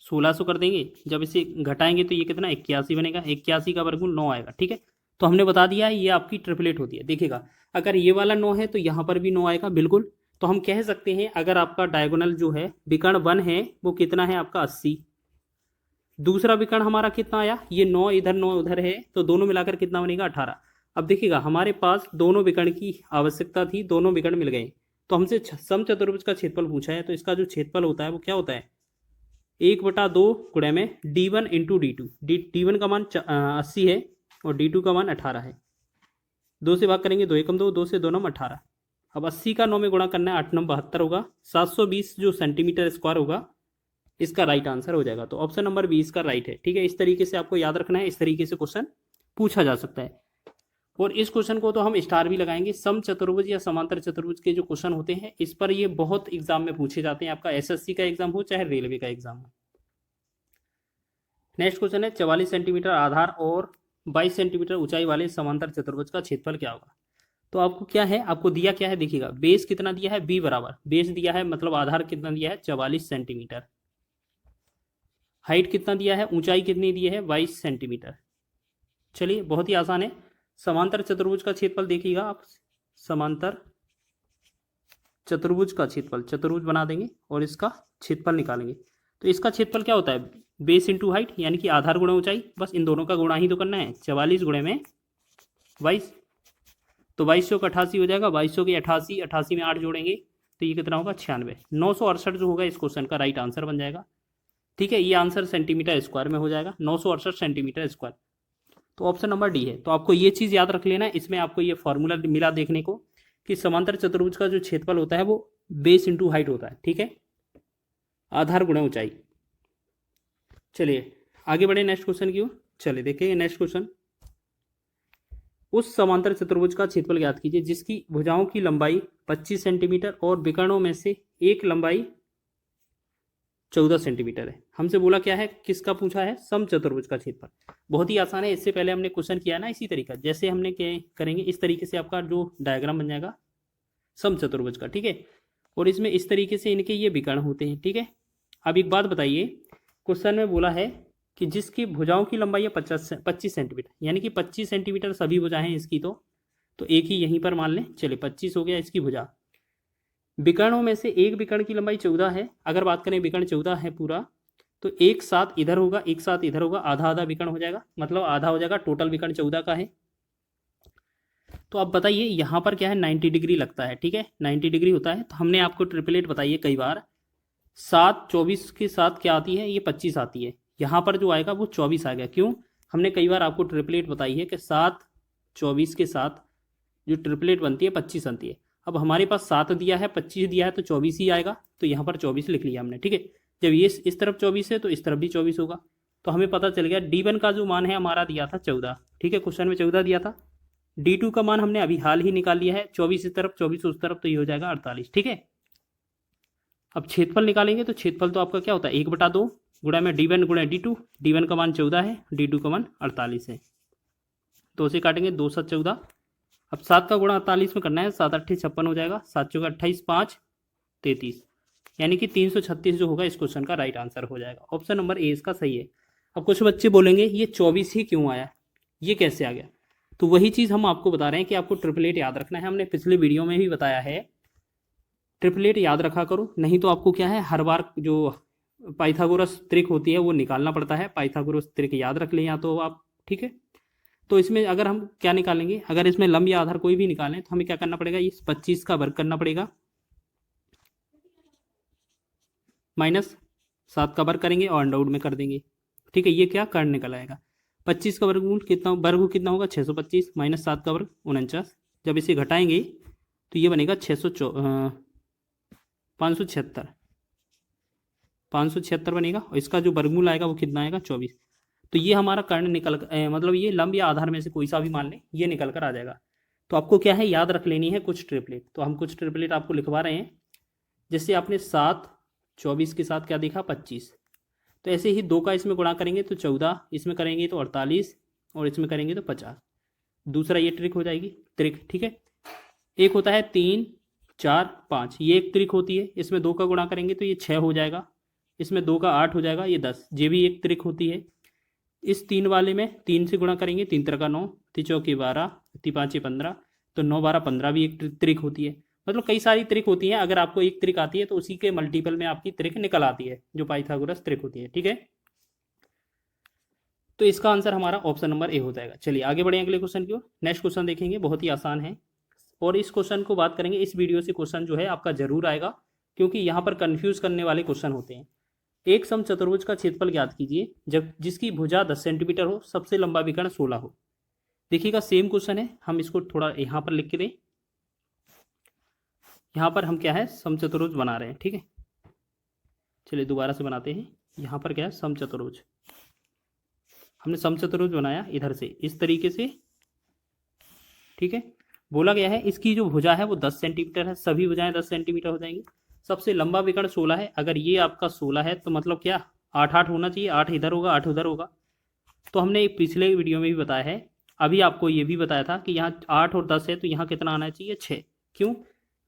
1600 कर देंगे। जब इसे घटाएंगे तो ये कितना 81 बनेगा, 81 का वर्गमूल 9 आएगा। ठीक है, तो हमने बता दिया है ये आपकी ट्रिपलेट होती है। देखिएगा, अगर ये वाला 9 है तो यहाँ पर भी 9 आएगा बिल्कुल। तो हम कह सकते हैं अगर आपका डायगोनल जो है विकर्ण 1 है वो कितना है आपका 80, दूसरा विकर्ण हमारा कितना आया, ये 9 इधर 9 उधर है, तो दोनों मिलाकर कितना बनेगा 18। अब देखिएगा हमारे पास दोनों विकर्ण की आवश्यकता थी, दोनों विकर्ण मिल गए। तो हमसे समचतुर्भुज का क्षेत्रफल पूछा है, तो इसका जो क्षेत्रफल होता है वो क्या होता है 1/2 गुणे में d1 इंटू d2। d1 का मान 80 है और d2 का मान 18 है। 2 से भाग करेंगे 2 एकम 2, 2 से 2 नम 18। अब 80 का 9 में गुणा करना है, 8 नम 72 होगा, 720 जो सेंटीमीटर स्क्वायर होगा इसका राइट आंसर हो जाएगा। तो ऑप्शन नंबर 20 का राइट है। ठीक है, इस तरीके से आपको याद रखना है, इस तरीके से क्वेश्चन पूछा जा सकता है। और इस क्वेश्चन को तो हम स्टार भी लगाएंगे। सम चतुर्भुज या समांतर चतुर्भुज के जो क्वेश्चन होते हैं इस पर ये बहुत एग्जाम में पूछे जाते हैं, आपका एसएससी का एग्जाम हो चाहे रेलवे का एग्जाम हो। नेक्स्ट क्वेश्चन है 44 सेंटीमीटर आधार और 22 सेंटीमीटर ऊंचाई वाले समांतर चतुर्भुज का क्षेत्रफल क्या होगा। तो आपको क्या है, आपको दिया क्या है, देखिएगा बेस कितना दिया है b बराबर, बेस दिया है मतलब आधार कितना दिया है 44 सेंटीमीटर, हाइट कितना दिया है, ऊंचाई कितनी दी है 22 सेंटीमीटर। चलिए बहुत ही आसान है। समांतर चतुर्भुज का क्षेत्रफल देखिएगा आप, समांतर चतुर्भुज का क्षेत्रफल, चतुर्भुज बना देंगे और इसका क्षेत्रफल निकालेंगे। तो इसका क्षेत्रफल क्या होता है बेस इंटू हाइट, यानी कि आधार गुणा ऊंचाई, बस इन दोनों का गुणा ही तो करना है। 44 गुणे में 22, तो 2200 का 88 हो जाएगा, 2200 की 88, 88 में 8 जोड़ेंगे तो ये कितना होगा 96। 968 जो होगा इस क्वेश्चन का राइट आंसर बन जाएगा। ठीक है, ये आंसर सेंटीमीटर स्क्वायर में हो जाएगा, 968 सेंटीमीटर स्क्वायर। तो ऑप्शन नंबर डी है। तो आपको ये चीज़ याद रख लेना है, इसमें आपको ये फॉर्मूला मिला देखने को कि समांतर चतुर्भुज का जो क्षेत्रफल होता है वो बेस इंटू हाइट होता है। ठीक है, आधार गुणा ऊंचाई। चलिए आगे बढ़े नेक्स्ट क्वेश्चन की ओर। चलिए देखिए नेक्स्ट क्वेश्चन, उस समांतर चतुर्भुज का क्षेत्रफल ज्ञात कीजिए जिसकी भुजाओं की लंबाई 25 सेंटीमीटर और विकर्णों में से एक लंबाई 14 सेंटीमीटर है। हमसे बोला क्या है, किसका पूछा है, समचतुर्भुज का क्षेत्रफल। बहुत ही आसान है, इससे पहले हमने क्वेश्चन किया ना इसी तरीका, जैसे हमने करेंगे इस तरीके से आपका जो डायग्राम बन जाएगा समचतुर्भुज का। ठीक है, और इसमें इस तरीके से इनके ये विकर्ण होते हैं। ठीक है, अब एक बात बताइए, क्वेश्चन में बोला है कि जिसकी भुजाओं की लंबाई है 25 सेंटीमीटर, यानी कि 25 सेंटीमीटर सभी भुजाएं हैं इसकी, तो एक ही यहीं पर मान लें। चलिए 25 हो गया इसकी भुजा। विकर्णों में से एक विकर्ण की लंबाई 14 है। अगर बात करें विकर्ण 14 है पूरा, तो एक साथ इधर होगा, एक साथ इधर होगा, आधा आधा विकर्ण हो जाएगा, मतलब आधा हो जाएगा, टोटल विकर्ण 14 का है। तो अब बताइए यहाँ पर क्या है 90 डिग्री लगता है। ठीक है, 90 डिग्री होता है। तो हमने आपको ट्रिपलेट बताइए कई बार, 7 24 के साथ क्या आती है, ये 25 आती है। यहाँ पर जो आएगा वो 24 आ गया, क्यों, हमने कई बार आपको ट्रिपलेट बताई है कि 7 24 के साथ जो ट्रिपलेट बनती है 25 बनती है। अब हमारे पास 7 दिया है, 25 दिया है, तो 24 ही आएगा, तो यहाँ पर 24 लिख लिया हमने। ठीक है, जब ये इस तरफ 24 है तो इस तरफ भी 24 होगा। तो हमें पता चल गया d1 का जो मान है हमारा दिया था 14। ठीक है, क्वेश्चन में 14 दिया था। d2 का मान हमने अभी हाल ही निकाल लिया है, 24 इस तरफ 24 उस तरफ, तो ये हो जाएगा 48। ठीक है, अब क्षेत्रफल निकालेंगे तो क्षेत्रफल तो आपका क्या होता है 1/2 गुणा में d1 गुणा d2। d1 का मान 14 है, d2 का मान 48 है। 2 से काटेंगे 2 7 14। अब 7 का गुणा 48 में करना है, 7 8 56 हो जाएगा, 7 चौका 28, 5 33, यानी कि 336 जो होगा इस क्वेश्चन का राइट आंसर हो जाएगा। ऑप्शन नंबर ए इसका सही है। अब कुछ बच्चे बोलेंगे ये 24 ही क्यों आया, ये कैसे आ गया, तो वही चीज़ हम आपको बता रहे हैं कि आपको ट्रिपलेट याद रखना है। हमने पिछले वीडियो में भी बताया है ट्रिपलेट याद रखा करो, नहीं तो आपको क्या है हर बार जो पाइथागोरस त्रिक होती है वो निकालना पड़ता है। पाइथागोरस त्रिक याद रख लें या तो आप, ठीक है। तो इसमें अगर हम क्या निकालेंगे, अगर इसमें लंब या आधार कोई भी निकालें तो हमें क्या करना पड़ेगा, इस 25 का वर्ग करना पड़ेगा माइनस 7 का वर्ग करेंगे और अंडर रूट में कर देंगे, ठीक है। ये क्या कर्ण निकल आएगा। 25 का वर्गमूल कितना, वर्ग कितना होगा 625 माइनस 7 का वर्ग 49। जब इसे घटाएंगे तो ये बनेगा 576 बनेगा और इसका जो वर्गमूल आएगा वो कितना आएगा 24। तो ये हमारा कर्ण निकल मतलब ये लंब या आधार में से कोई सा भी मान लें, ये निकल कर आ जाएगा। तो आपको क्या है याद रख लेनी है कुछ ट्रिपलेट। तो हम कुछ ट्रिपलेट आपको लिखवा रहे हैं। जैसे आपने 7 24 के साथ क्या देखा 25, तो ऐसे ही 2 का इसमें गुणा करेंगे तो 14, इसमें करेंगे तो 48 और इसमें करेंगे तो 50। दूसरा ये ट्रिक हो जाएगी ट्रिक, ठीक है। एक होता है 3 4 5, ये एक ट्रिक होती है। इसमें 2 का गुणा करेंगे तो ये 6 हो जाएगा, इसमें 2 का 8 हो जाएगा, ये 10, ये भी एक ट्रिक होती है। इस 3 वाले में 3 से गुणा करेंगे, 3 3 का 9, 3 चौकी 12, 3 5 15, तो 9 12 15 भी एक ट्रिक होती है। मतलब कई सारी ट्रिक होती हैं। अगर आपको एक ट्रिक आती है तो उसी के मल्टीपल में आपकी ट्रिक निकल आती है, जो पाइथागोरस ट्रिक होती है, ठीक है। तो इसका आंसर हमारा ऑप्शन नंबर ए हो जाएगा। चलिए आगे बढ़े अगले क्वेश्चन की ओर। नेक्स्ट क्वेश्चन देखेंगे, बहुत ही आसान है और इस क्वेश्चन को बात करेंगे। इस वीडियो से क्वेश्चन जो है आपका जरूर आएगा, क्योंकि यहाँ पर कंफ्यूज करने वाले क्वेश्चन होते हैं। एक समचतुर्भुज का क्षेत्रफल ज्ञात कीजिए जब जिसकी भुजा 10 सेंटीमीटर हो, सबसे लंबा विकर्ण 16 हो। देखिएगा सेम क्वेश्चन है, हम इसको थोड़ा यहाँ पर लिख के दें। यहाँ पर हम क्या है समचतुर्भुज बना रहे हैं, ठीक है। चलिए दोबारा से बनाते हैं। यहाँ पर क्या है समचतुर्भुज, हमने समचतुर्भुज बनाया इधर से इस तरीके से, ठीक है। बोला गया है इसकी जो भुजा है वो 10 सेंटीमीटर है, सभी भुजाएं 10 सेंटीमीटर हो जाएंगी। सबसे लंबा विकर्ण 16 है। अगर ये आपका 16 है तो मतलब क्या 8 8 होना चाहिए, 8 इधर होगा 8 उधर होगा। तो हमने एक पिछले वीडियो में भी बताया है, अभी आपको ये भी बताया था कि यहाँ 8 और 10 है तो यहाँ कितना आना चाहिए 6। क्यों,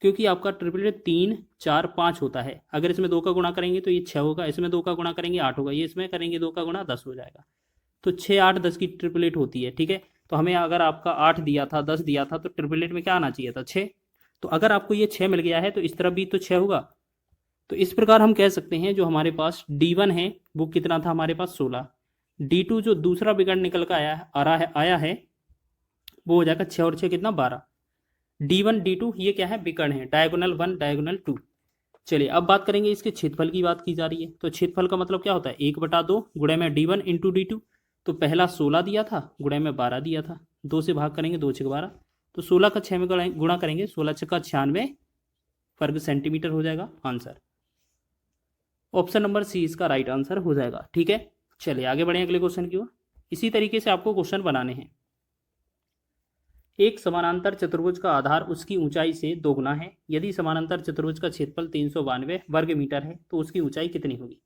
क्योंकि आपका ट्रिपलेट 3 4 5 होता है। अगर इसमें 2 का गुणा करेंगे तो ये 6 होगा, इसमें 2 का गुणा करेंगे 8 होगा, ये इसमें करेंगे 2 का गुणा 10 हो जाएगा। तो 6 8 10 की ट्रिपलेट होती है, ठीक है। तो हमें अगर आपका 8 दिया था 10 दिया था तो ट्रिपलेट में क्या आना चाहिए था 6। तो अगर आपको ये 6 मिल गया है तो इस तरफ भी तो 6 होगा। तो इस प्रकार हम कह सकते हैं जो हमारे पास D1 है वो कितना था हमारे पास 16, D2 जो दूसरा विकर्ण निकल कर आया है वो हो जाएगा 6 और 6 कितना 12। D1 D2 ये क्या है विकर्ण है, डायगोनल 1 डायगोनल 2। चलिए अब बात करेंगे इसके क्षेत्रफल की बात की जा रही है। तो क्षेत्रफल का मतलब क्या होता है 1/2 गुणे में D1 इंटू D2। तो पहला 16 दिया था गुणे में 12 दिया था, 2 से भाग करेंगे 2 6 12, तो 16 का 6 में गुणा करेंगे 16 6 का 96 वर्ग सेंटीमीटर हो जाएगा आंसर। ऑप्शन नंबर सी इसका राइट आंसर हो जाएगा, ठीक है। चलिए आगे बढ़े अगले क्वेश्चन की ओर। इसी तरीके से आपको क्वेश्चन बनाने हैं। एक समानांतर चतुर्भुज का आधार उसकी ऊंचाई से दोगुना है। यदि समानांतर चतुर्भुज का क्षेत्रफल 392 वर्ग मीटर है तो उसकी ऊंचाई कितनी होगी।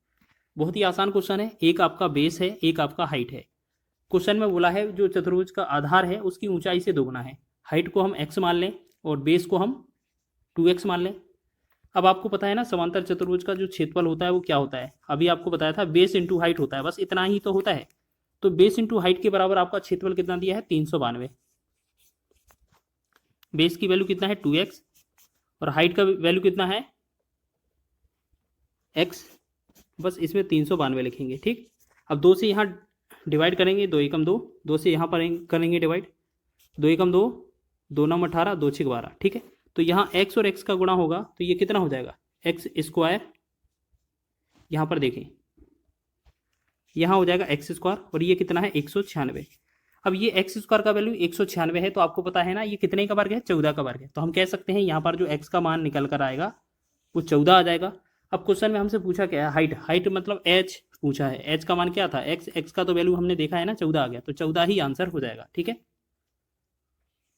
बहुत ही आसान क्वेश्चन है। एक आपका बेस है, एक आपका हाइट है। क्वेश्चन में बोला है जो चतुर्भुज का आधार है उसकी ऊंचाई से दोगुना है। हाइट को हम x मान लें और बेस को हम 2x मान लें। अब आपको पता है ना समांतर चतुर्भुज का जो क्षेत्रफल होता है वो क्या होता है, अभी आपको बताया था बेस इंटू हाइट होता है, बस इतना ही तो होता है। तो बेस इंटू हाइट के बराबर आपका क्षेत्रफल कितना दिया है 392। बेस की वैल्यू कितना है 2x और हाइट का वैल्यू कितना है x, बस इसमें 392 लिखेंगे, ठीक। अब 2 से यहाँ डिवाइड करेंगे, 2 एकम 2, 2 से यहाँ पर करेंगे डिवाइड, 2 एकम 2, 2 9 18, 2 6 12, ठीक है। तो यहाँ x और x का गुणा होगा तो ये कितना हो जाएगा x स्क्वायर, यहाँ पर देखें यहाँ हो जाएगा x स्क्वायर और ये कितना है 196। अब ये x स्क्वायर का वैल्यू 196 है तो आपको पता है ना ये कितने का वर्ग है 14 का वर्ग है। तो हम कह सकते हैं यहाँ पर जो x का मान निकल कर आएगा वो 14 आ जाएगा। अब क्वेश्चन में हमसे पूछा क्या है हाइट, हाइट मतलब h पूछा है, h का मान क्या था x का तो वैल्यू हमने देखा है ना 14 आ गया, तो 14 ही आंसर हो जाएगा, ठीक है।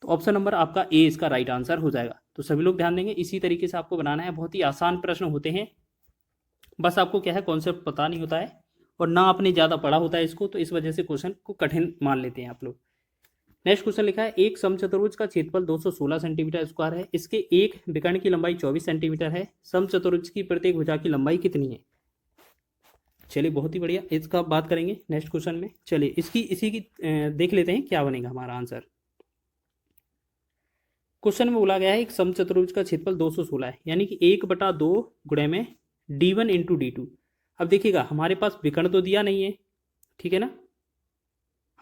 तो ऑप्शन नंबर आपका ए इसका राइट आंसर हो जाएगा। तो सभी लोग ध्यान देंगे, इसी तरीके से आपको बनाना है। बहुत ही आसान प्रश्न होते हैं, बस आपको क्या है कॉन्सेप्ट पता नहीं होता है और ना आपने ज़्यादा पढ़ा होता है इसको, तो इस वजह से क्वेश्चन को कठिन मान लेते हैं आप लोग। नेक्स्ट क्वेश्चन लिखा है एक समचतुर्भुज का क्षेत्रफल 216 सेंटीमीटर स्क्वायर है। इसके एक विकर्ण की लंबाई 24 सेंटीमीटर है। समचतुर्भुज की प्रत्येक भुजा की लंबाई कितनी है। चलिए बहुत ही बढ़िया, इसका बात करेंगे नेक्स्ट क्वेश्चन में। चलिए इसी की देख लेते हैं क्या बनेगा हमारा आंसर। क्वेश्चन में बोला गया है एक समचतुर्भुज का क्षेत्रफल 216 है, यानी कि 1/2 गुणे में d1 इंटू d2। अब देखिएगा हमारे पास विकर्ण तो दिया नहीं है, ठीक है ना,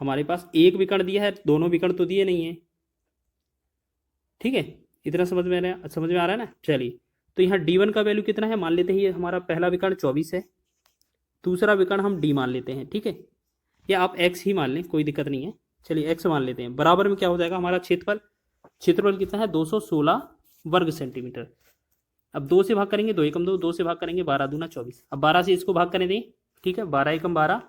हमारे पास एक विकर्ण दिया है, दोनों विकर्ण तो दिए नहीं है, ठीक है, इतना समझ में आ रहा है ना। चलिए, तो यहाँ d1 का वैल्यू कितना है, मान लेते हैं ये हमारा पहला विकर्ण 24 है, दूसरा विकर्ण हम d मान लेते हैं, ठीक है, या आप x ही मान लें, कोई दिक्कत नहीं है। चलिए x मान लेते हैं, बराबर में क्या हो जाएगा हमारा क्षेत्रफल कितना है 216 वर्ग सेंटीमीटर। अब 2 से भाग करेंगे, 2 एकम 2, 2 से भाग करेंगे 12 दूना 24। अब 12 से इसको भाग करने दें, ठीक है, 12 एकम 12,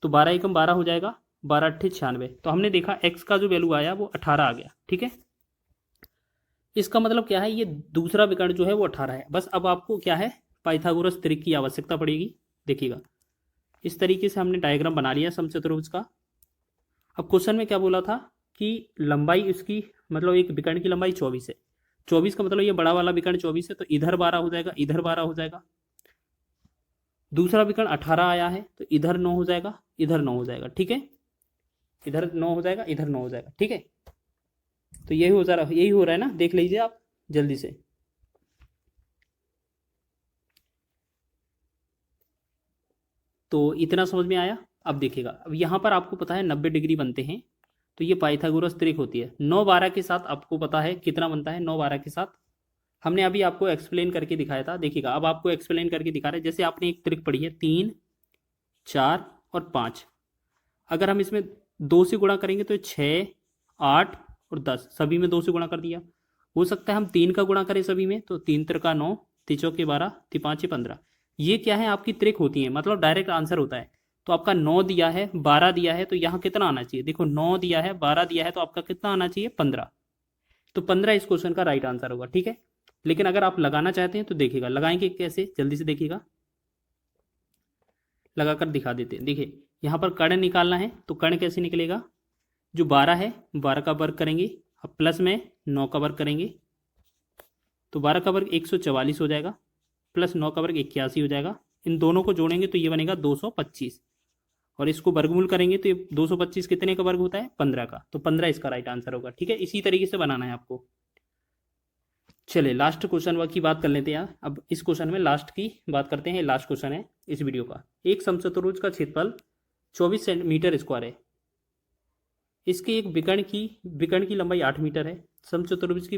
तो 12 एकम 12 हो जाएगा, 12 अट्ठे 96। तो हमने देखा x का जो वैल्यू आया वो 18 आ गया, ठीक है। इसका मतलब क्या है, ये दूसरा विकर्ण जो है वो 18 है। बस अब आपको क्या है, पाइथागोरस त्रिक की आवश्यकता पड़ेगी। देखिएगा इस तरीके से हमने डायग्राम बना लिया समचतुर्भुज का। अब क्वेश्चन में क्या बोला था कि लंबाई इसकी, मतलब एक विकर्ण की लंबाई 24 है, 24 का मतलब ये बड़ा वाला विकर्ण 24 है, तो इधर 12 हो जाएगा, इधर 12 हो जाएगा। दूसरा विकर्ण 18 आया है, तो इधर 9 हो जाएगा, इधर 9 हो जाएगा, ठीक है, इधर 9 हो जाएगा, इधर 9 हो जाएगा, ठीक है। तो यही हो रहा है ना, देख लीजिए आप जल्दी से। तो इतना समझ में आया। अब देखिएगा, अब यहाँ पर आपको पता है 90 डिग्री बनते हैं, तो ये पाइथागोरस त्रिक होती है। 9 12 के साथ आपको पता है कितना बनता है, 9 12 के साथ हमने अभी आपको एक्सप्लेन करके दिखाया था। देखिएगा अब आपको एक्सप्लेन करके दिखा रहे हैं, जैसे आपने एक त्रिक पढ़ी है 3 4 और 5, अगर हम इसमें 2 से गुणा करेंगे तो 6 8 और 10, सभी में 2 से गुणा कर दिया। हो सकता है हम 3 का गुणा करें सभी में, तो 3 त्रिका 9, 3 चौके 12, 3 5 15। ये क्या है, आपकी त्रिक होती है, मतलब डायरेक्ट आंसर होता है। तो आपका 9 दिया है, 12 दिया है, तो यहाँ कितना आना चाहिए, देखो 9 दिया है, 12 दिया है, तो आपका कितना आना चाहिए 15। तो 15 इस क्वेश्चन का राइट आंसर होगा, ठीक है। लेकिन अगर आप लगाना चाहते हैं तो देखिएगा लगाएंगे कैसे, जल्दी से देखिएगा, लगाकर दिखा देते हैं। देखिए यहाँ पर कर्ण निकालना है, तो कर्ण कैसे निकलेगा, जो 12 है 12 का वर्ग करेंगे, अब प्लस में 9 का वर्ग करेंगे, तो 12 का वर्ग 144 हो जाएगा, प्लस 9 का वर्ग 81 हो जाएगा। इन दोनों को जोड़ेंगे तो ये बनेगा 225, और इसको वर्गमूल करेंगे तो ये 225 कितने का वर्ग होता है, 15 का, तो 15 इसका राइट आंसर होगा, ठीक है। इसी तरीके से बनाना है आपको। चलिए लास्ट क्वेश्चन की बात कर लेते हैं यार। अब इस क्वेश्चन में लास्ट की बात करते हैं, लास्ट क्वेश्चन है इस वीडियो का। एक समचतुर्भुज का क्षेत्रफल 24 सेंटीमीटर स्क्वायर है, इसके एक विकर्ण की लंबाई 8 मीटर है, समचतुर्भुज की